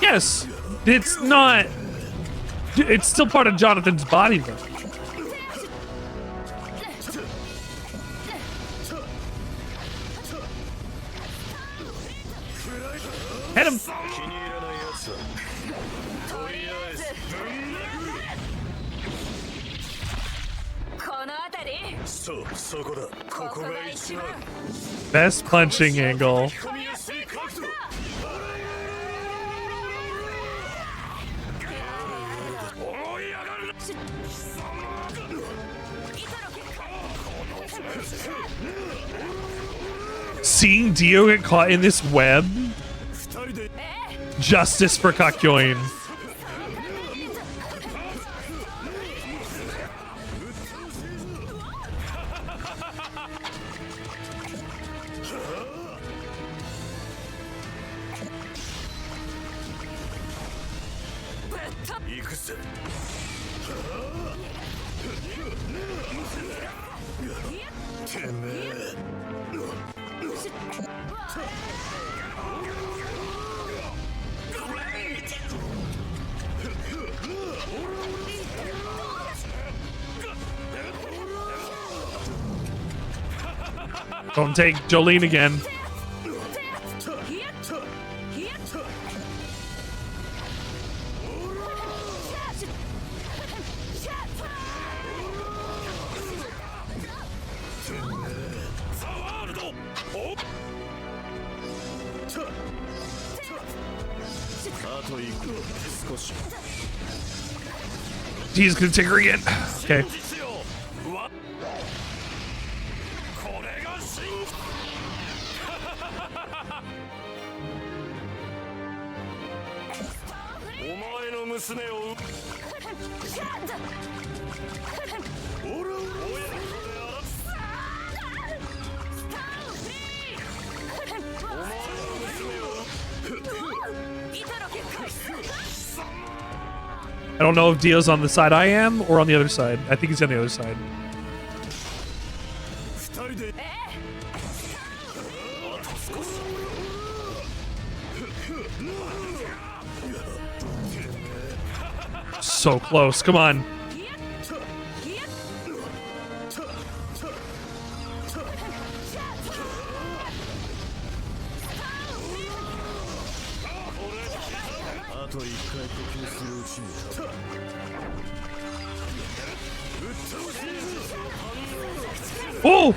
Yes, it's not. It's still part of Jonathan's body, though. Hit him. Best punching angle. Seeing Dio get caught in this web. Justice for Kakyoin. 行くぜ。てめえ。Don't take Jolene again. He's gonna take her again. Okay. I don't know if Dio's on the side I am or on the other side. I think he's on the other side. So close. Come on. Oh!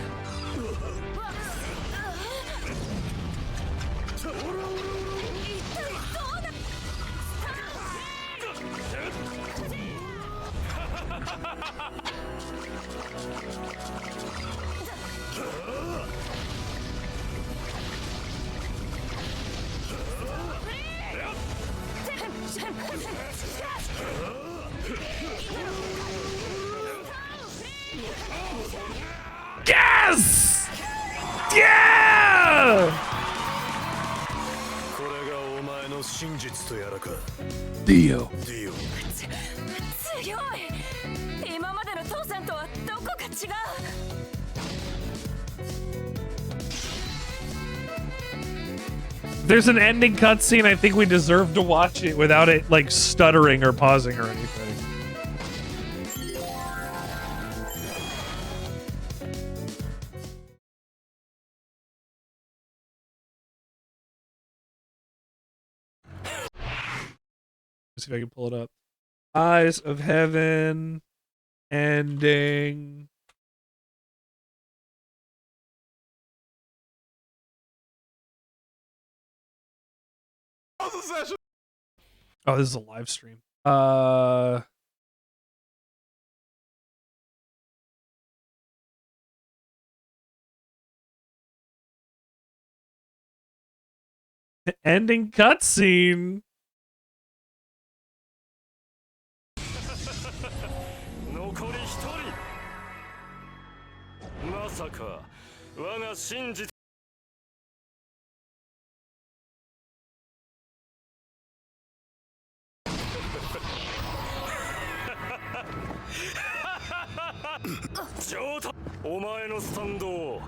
Yes! Yeah! Dio. 強い。今までの父さんとはどこか違う。There's an ending cutscene. I think we deserve to watch it without it like stuttering or pausing or anything. Let's see if I can pull it up. Eyes of Heaven ending. Oh, this is a live stream. Ending cutscene. 残り一人。まさか我が真実。上等。お前のスタンドを。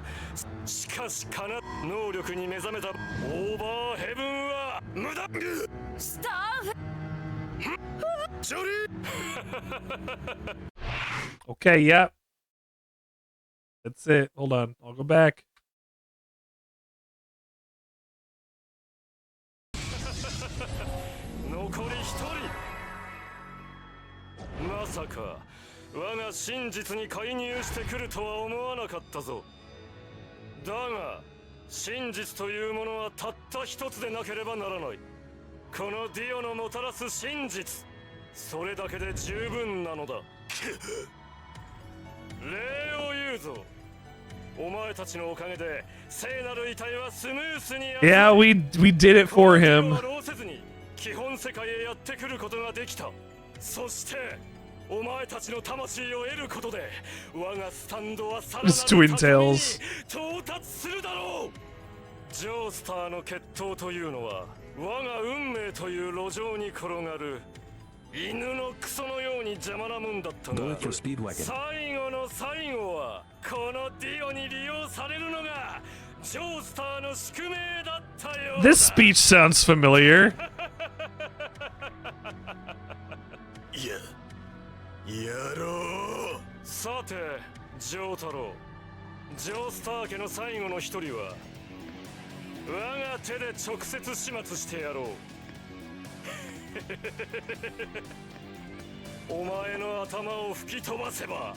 しかしかな能力に目覚めたオーバーヘブンは無駄。スターフ。ジョリー。 Okay, yep. That's it. Hold on. I'll go back. 残り一人。まさか我が真実に介入してくるとは思わなかったぞ。だが真実というものはたった一つでなければならない。このディオのもたらす真実、それだけで十分なのだ。礼を言うぞ。お前たちのおかげで聖なる遺体はスムースに。Yeah, we did it for him. 労せずに基本世界へやってくることができた。そしてお前たちの魂を得ることで我がスタンドはさらなる高みに到達するだろう。ジョースターの決闘というのは我が運命という路上に転がる犬のクソのように邪魔なもんだったが Do it for Speedwagon. 最後の最後はこのディオに利用されるのがジョースターの宿命だったようだ。 This speech sounds familiar. やろう。さてジョー太郎、ジョースター家の最後の一人は我が手で直接始末してやろう。お前の頭を吹き飛ばせば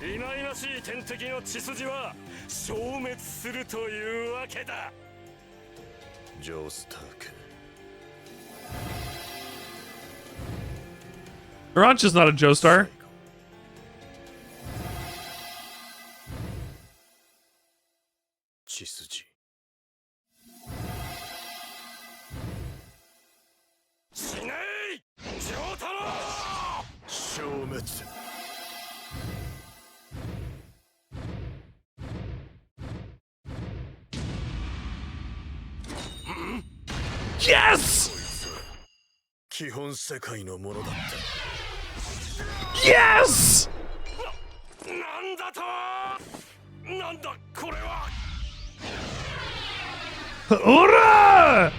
忌々しい天敵の血筋は消滅するというわけだ。ジョースター家。 Ranch is not a Joestar. 血筋。死ねいジョー太郎。消滅。Yes! 基本世界のものだった。 Yes! なんだと。なんだこれは。 Ura!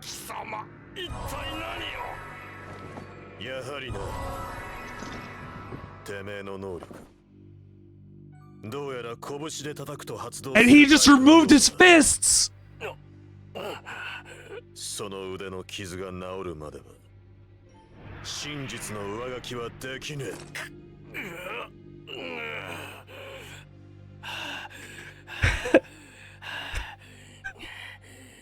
貴様一体何を。やはりな。てめえの能力。どうやら拳で叩くと発動。 And he just removed his fists! その腕の傷が治るまでは真実の上書きはできねえ。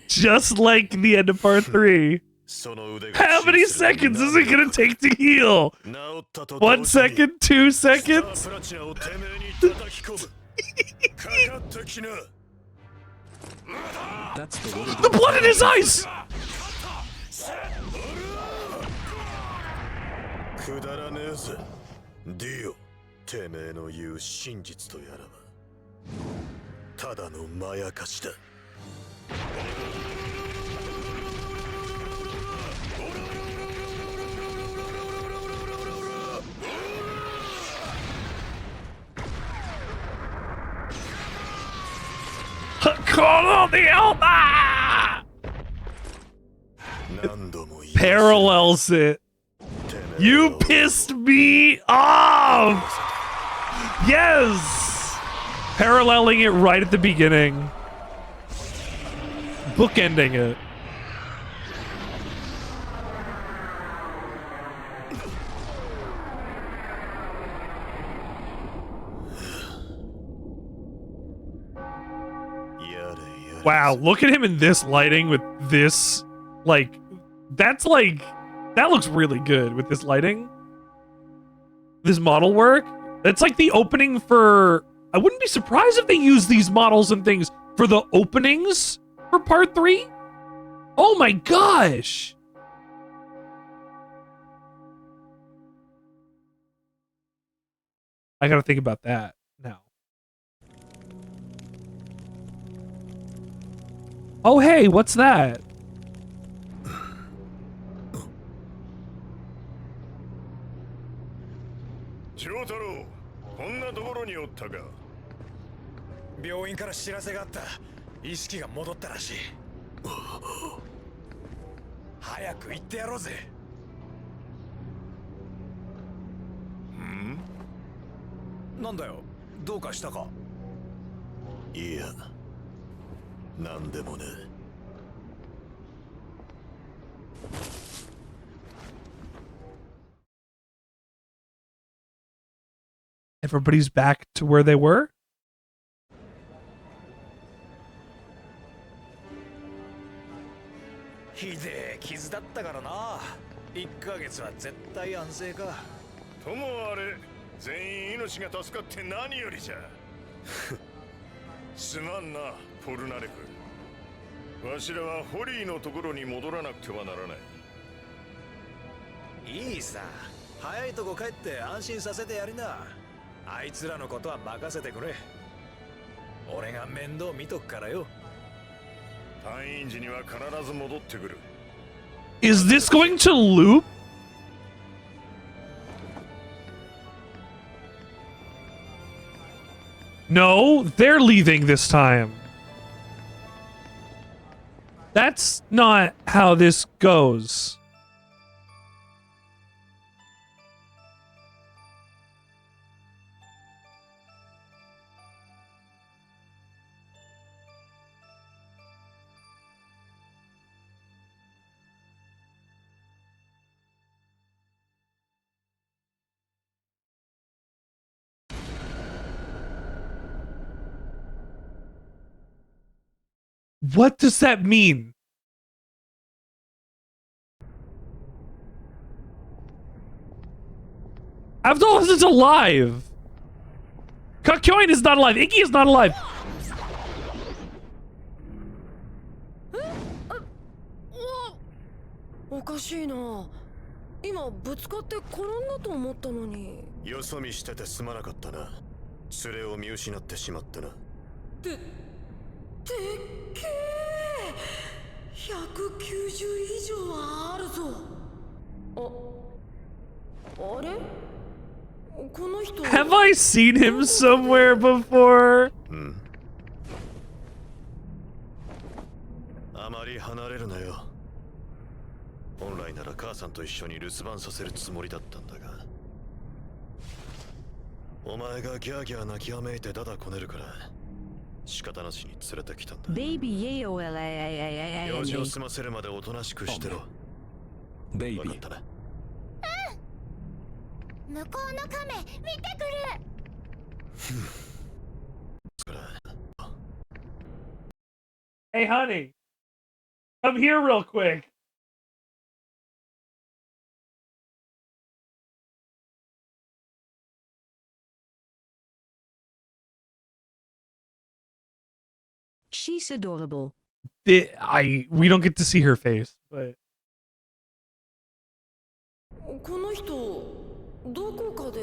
Just like the end of part 3. その腕が How many seconds is it gonna take to heal? 治ったと 1 second? 2 seconds? プラチナをてめえに叩き込む。かかってきな。 That's the way to The blood in his eyes! くだらねえぜ。ディオ、てめえの言う真実とやらはただのまやかしだ。 Call on the Elba! 何度も言い Parallels it. てめえ You の pissed me off! Yes! Paralleling it right at the beginning. Bookending it. Wow, look at him in this lighting with this, like, that looks really good with this lighting. This model work. That's like the opening for, I wouldn't be surprised if they use these models and things for the openings for part 3. Oh my gosh. I gotta think about that now. Oh, hey, what's that? ジョー太郎、こんなところにおったか。病院から知らせがあった。意識が戻ったらしい。早く行ってやろうぜ。なんだよ、どうかしたか。いや、なんでもね。Everybody's back to where they were? ひでえ傷だったからな。1ヶ月は絶対安静か。ともあれ、全員命が助かって何よりじゃ。すまんな、ポルナレフ。わしらはホリーのところに戻らなくてはならない。いいさ、早いとこ帰って安心させてやりな。あいつらのことは任せてくれ。俺が面倒見とくからよ。退院時には必ず戻ってくる。Is this going to loop? No, they're leaving this time. That's not how this goes. What does that mean? Abdul isn't alive. Kakyoin is not alive. Iggy is not alive. おかしいな。今ぶつかって転んだと思ったのに。よそ見しててすまなかったな。連れを見失ってしまってな。でっけえ。190以上はあるぞ。あれ？この人。Have I seen him somewhere before? あまり離れるなよ。本来なら母さんと一緒に留守番させるつもりだったんだが、お前がギャーギャー泣きわめいてダダこねるから仕方なしに連れてきたんだ。 Baby用事を済ませるまでおとなしくしてろ。ベイビー。分かったな。向こうの亀見てくる。そら Hey, honey. Come here real quick. She's adorable. We don't get to see her face, but この人どこかで。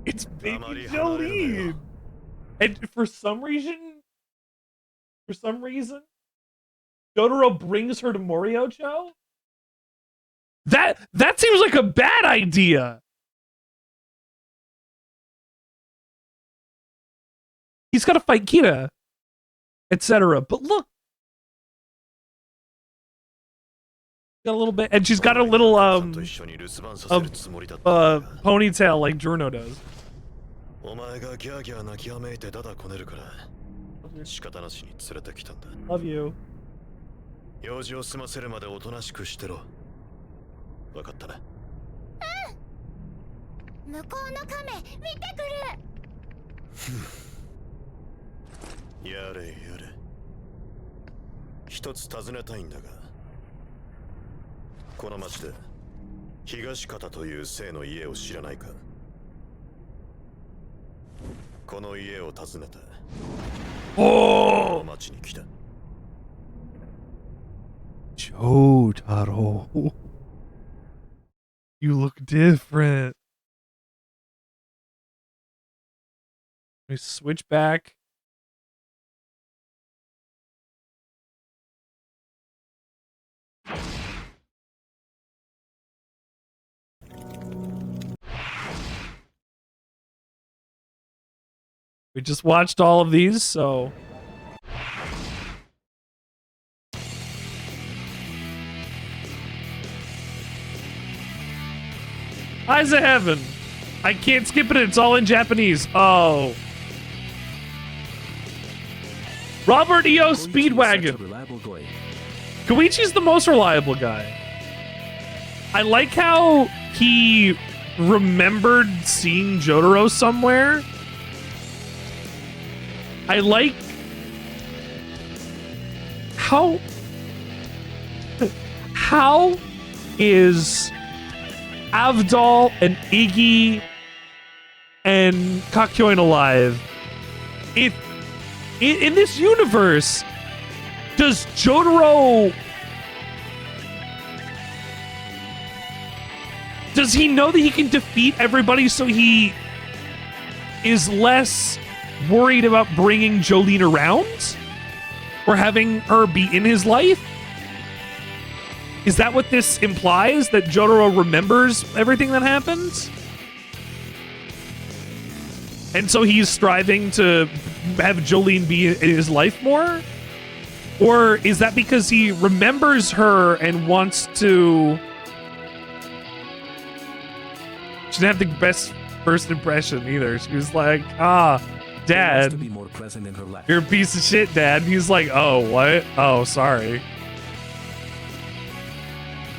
it's Baby Jolene. And for some reason, Jotaro brings her to Moriocho? That seems like a bad idea. He's got to fight Kira, etc. But look, got a little bit, and she's got a little ponytail like Jurno does. お前がギャーギャー泣きわめいてダダこねるから仕方なしに連れてきたんだ。 Love you. 用事を済ませるまでおとなしくしてろ。分かったな。向こうの亀見てくる。やれやれ。一つ尋ねたいんだが、この町で東方という姓の家を知らないか。この家を訪ねてこの町に来た。 Jotaro. You look different. Let me switch back. We just watched all of these, so Eyes of Heaven. I can't skip it. It's all in Japanese. Oh. Robert E.O. Speedwagon. Koichi's the most reliable guy. I like how he remembered seeing Jotaro somewhere. I like how is Avdol and Iggy and Kakyoin alive? If in this universe, does Jotaro, does he know that he can defeat everybody so he is less worried about bringing Jolene around? for having her be in his life? Is that what this implies? That Jotaro remembers everything that happens? And so he's striving to have Jolene be in his life more? Or is that because he remembers her and wants to... She didn't have the best first impression either. She was like, Dad, To be more present in her life. you're a piece of shit, Dad. And he's like, oh, what? Oh, sorry.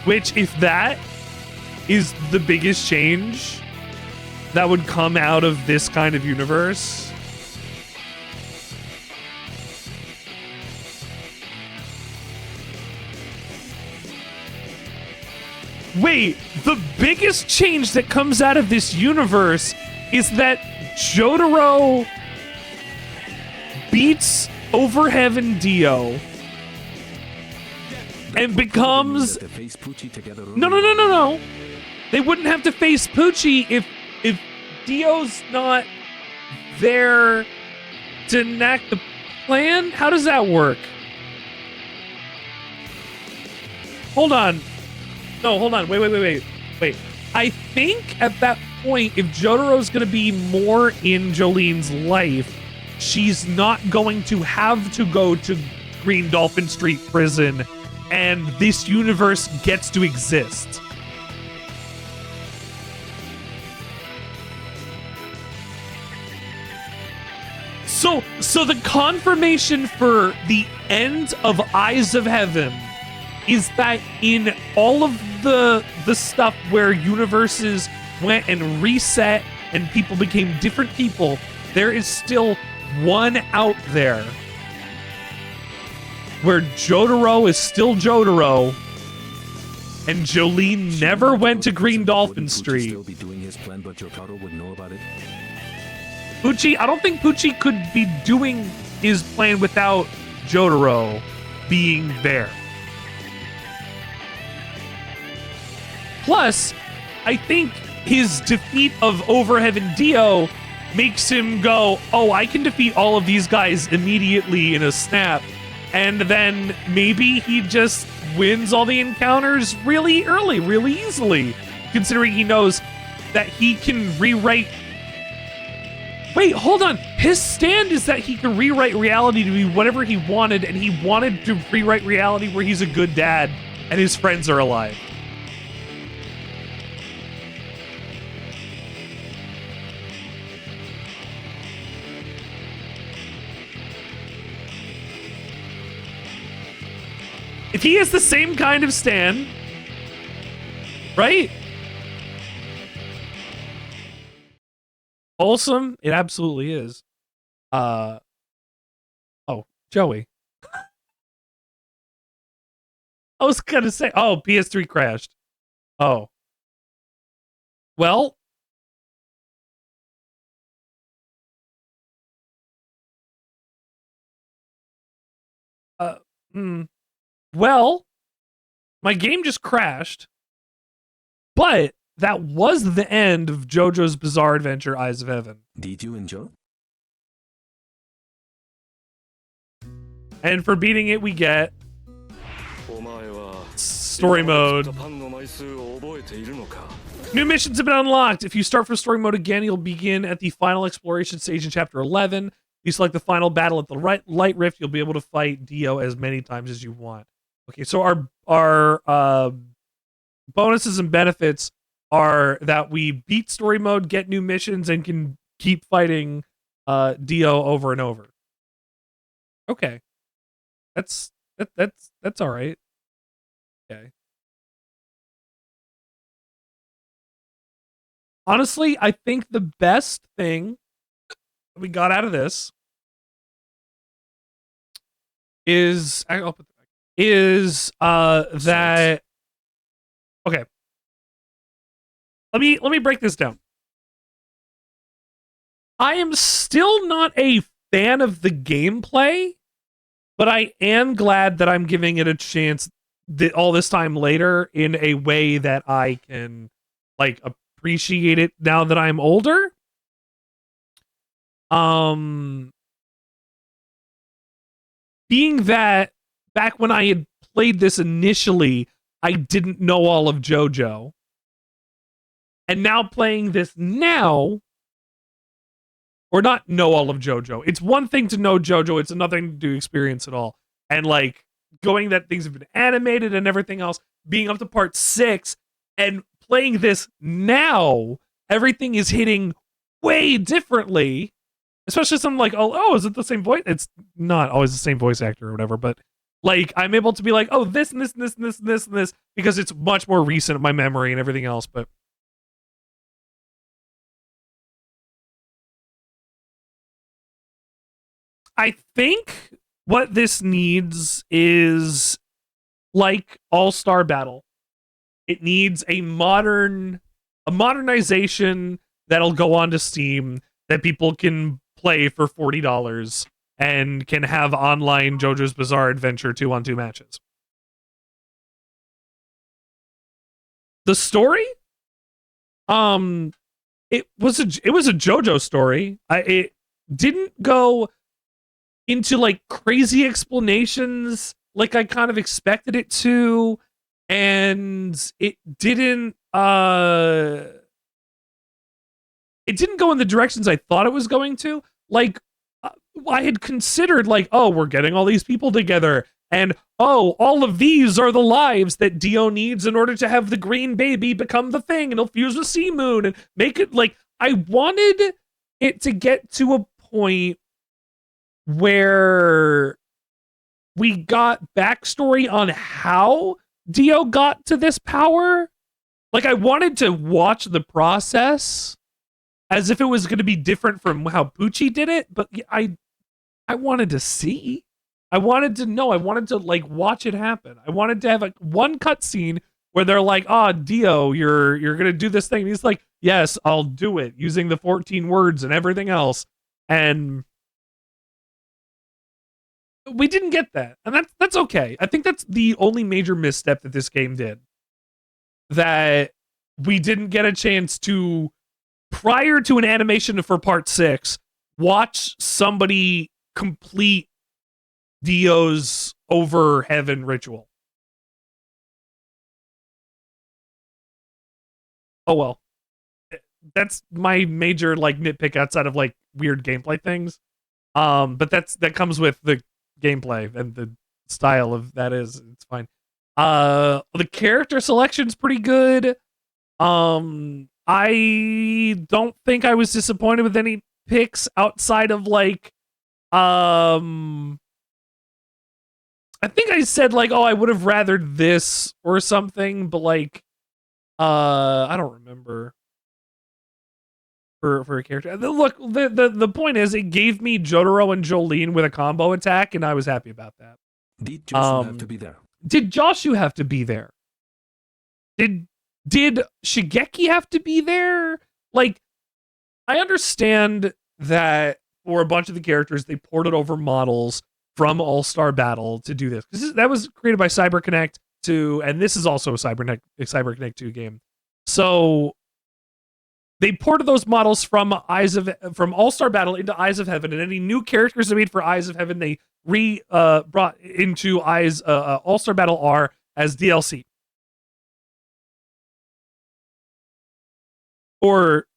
Which, if that is the biggest change that would come out of this kind of universe, wait, the biggest change that comes out of this universe is that Jotaro beats Overheaven Dio and becomes... To face Pucci together. No. They wouldn't have to face Pucci if Dio's not there to enact the plan. How does that work? Hold on. No, hold on. Wait. I think at that point, if Jotaro's going to be more in Jolene's life, she's not going to have to go to Green Dolphin Street Prison, and this universe gets to exist. So the confirmation for the end of Eyes of Heaven is that in all of the stuff where universes went and reset and people became different people, there is still one out there where Jotaro is still Jotaro and Jolene never went to Green Dolphin Street. Still be doing his plan, but Jotaro would know about it. Pucci, I don't think Pucci could be doing his plan without Jotaro being there. Plus, I think his defeat of Overheaven Dio makes him go, oh, I can defeat all of these guys immediately in a snap. And then maybe he just wins all the encounters really early, really easily, considering he knows that he can rewrite... Wait, hold on. His stand is that he can rewrite reality to be whatever he wanted, and he wanted to rewrite reality where he's a good dad and his friends are alive. If he has the same kind of stand, right? Wholesome, it absolutely is. Oh, Joey. I was gonna say, oh, PS3 crashed. Oh. Well. Well, my game just crashed, but that was the end of JoJo's Bizarre Adventure Eyes of Heaven. Did you enjoy? And for beating it, we get story mode. New missions have been unlocked. If you start for story mode again, you'll begin at the final exploration stage in Chapter 11. If you select the final battle at the Light Rift, you'll be able to fight Dio as many times as you want. Okay, so our bonuses and benefits are that we beat story mode, get new missions, and can keep fighting Dio over and over. Okay, that's all right. Okay. Honestly, I think the best thing we got out of this is that okay. Let me break this down. I am still not a fan of the gameplay, but I am glad that I'm giving it a chance all this time later in a way that I can like appreciate it now that I'm older. being that back when I had played this initially, I didn't know all of JoJo. And now playing this now, or not know all of JoJo. It's one thing to know JoJo, it's another thing to experience it all. And like going that things have been animated and everything else, being up to part 6 and playing this now, everything is hitting way differently. Especially something like, oh, is it the same voice? It's not always the same voice actor or whatever, but like I'm able to be like, oh, this and this and this and this and this and this, because it's much more recent in my memory and everything else. But I think what this needs is like All-Star Battle. It needs a modernization that'll go onto Steam that people can play for $40 and can have online JoJo's Bizarre Adventure 2-on-2 matches. The story, it was a JoJo story. It didn't go into like crazy explanations like I kind of expected it to, and it didn't go in the directions I thought it was going to. Like I had considered like, oh, we're getting all these people together, and oh, all of these are the lives that Dio needs in order to have the green baby become the thing, and he'll fuse with Sea Moon and make it like, I wanted it to get to a point where we got backstory on how Dio got to this power. Like I wanted to watch the process as if it was going to be different from how Pucci did it, but I wanted to see. I wanted to know. I wanted to like watch it happen. I wanted to have like one cutscene where they're like, "Ah, oh, Dio, you're going to do this thing." And he's like, "Yes, I'll do it," using the 14 words and everything else. And we didn't get that. And that's okay. I think that's the only major misstep that this game did. That we didn't get a chance to, prior to an animation for part 6, watch somebody complete Dio's over heaven ritual. Oh well. That's my major like nitpick outside of like weird gameplay things. But that comes with the gameplay and the style of that is, it's fine. The character selection's pretty good. I don't think I was disappointed with any picks outside of like I think I said like, oh, I would have rathered this or something, but like I don't remember for a character. Look, the point is, it gave me Jotaro and Jolene with a combo attack, and I was happy about that. Did Josu have to be there? Did Josu have to be there? Did Shigeki have to be there? Like, I understand that for a bunch of the characters, they ported over models from All-Star Battle to do this. Because that was created by CyberConnect 2, and this is also a CyberConnect 2 game. So they ported those models from All-Star Battle into Eyes of Heaven, and any new characters they made for Eyes of Heaven, they brought into All-Star Battle R as DLC. Or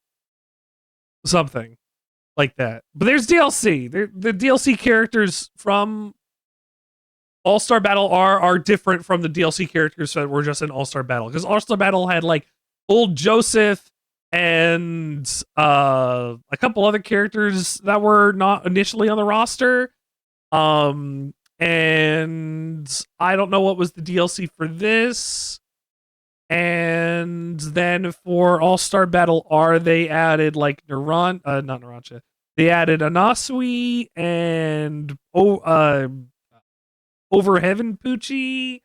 something like that. But there's DLC. The DLC characters from All-Star Battle R are different from the DLC characters that were just in All-Star Battle. Because All-Star Battle had like old Joseph and a couple other characters that were not initially on the roster. And I don't know what was the DLC for this. And then for All-Star Battle R, they added like not Narancha. They added Anasui and Over Heaven Pucci,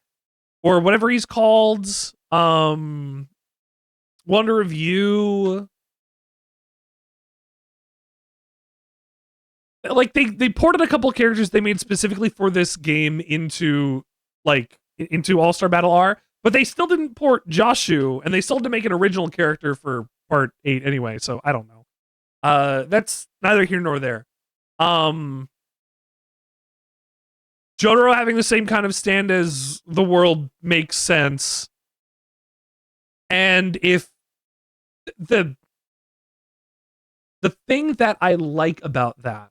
or whatever he's called. Wonder of You. Like they ported a couple characters they made specifically for this game into All-Star Battle R. But they still didn't port Joshu, and they still had to make an original character for part 8 anyway, so I don't know. That's neither here nor there. Jotaro Jotaro having the same kind of stand as the world makes sense. And if the thing that I like about that,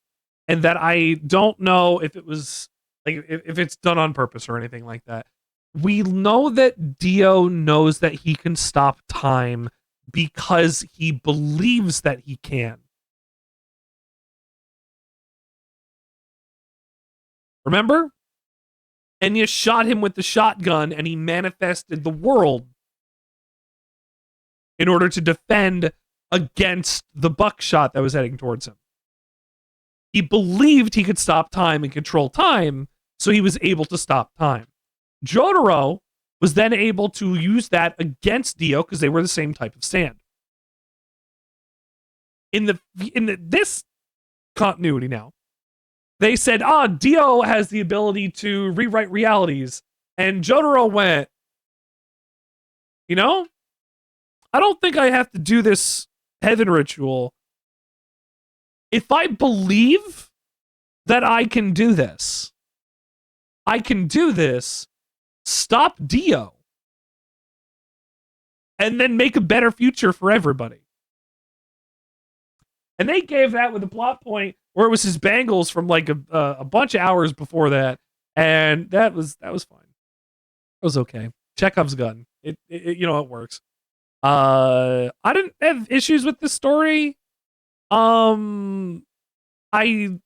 and that I don't know if it was like if it's done on purpose or anything like that, we know that Dio knows that he can stop time because he believes that he can. Remember? Enya shot him with the shotgun and he manifested the world in order to defend against the buckshot that was heading towards him. He believed he could stop time and control time, so he was able to stop time. Jotaro was then able to use that against Dio because they were the same type of stand. In this continuity now, they said, Dio has the ability to rewrite realities. And Jotaro went, I don't think I have to do this heaven ritual. If I believe that I can do this, stop Dio, and then make a better future for everybody. And they gave that with a plot point where it was his bangles from like a bunch of hours before that, and that was fine. It was okay. Chekhov's gun. It works. I didn't have issues with this story. I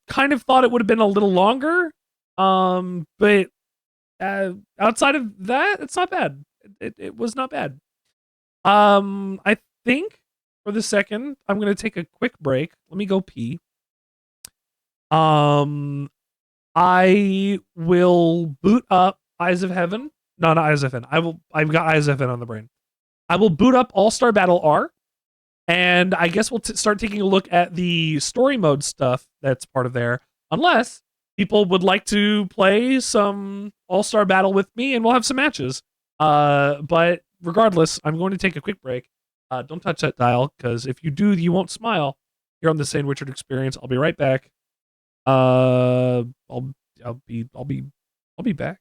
kind of thought it would have been a little longer. But outside of that, it's not bad. It was not bad. I think for the second, I'm gonna take a quick break. Let me go pee. I will boot up Eyes of Heaven. No, not Eyes of Heaven. I've got Eyes of Heaven on the brain. I will boot up All-Star Battle R, and I guess we'll start taking a look at the story mode stuff that's part of there, unless people would like to play some All-Star Battle with me, and we'll have some matches. But regardless, I'm going to take a quick break. Don't touch that dial, because if you do, you won't smile. Here on the Sandwichard Experience, I'll be right back. I'll be back.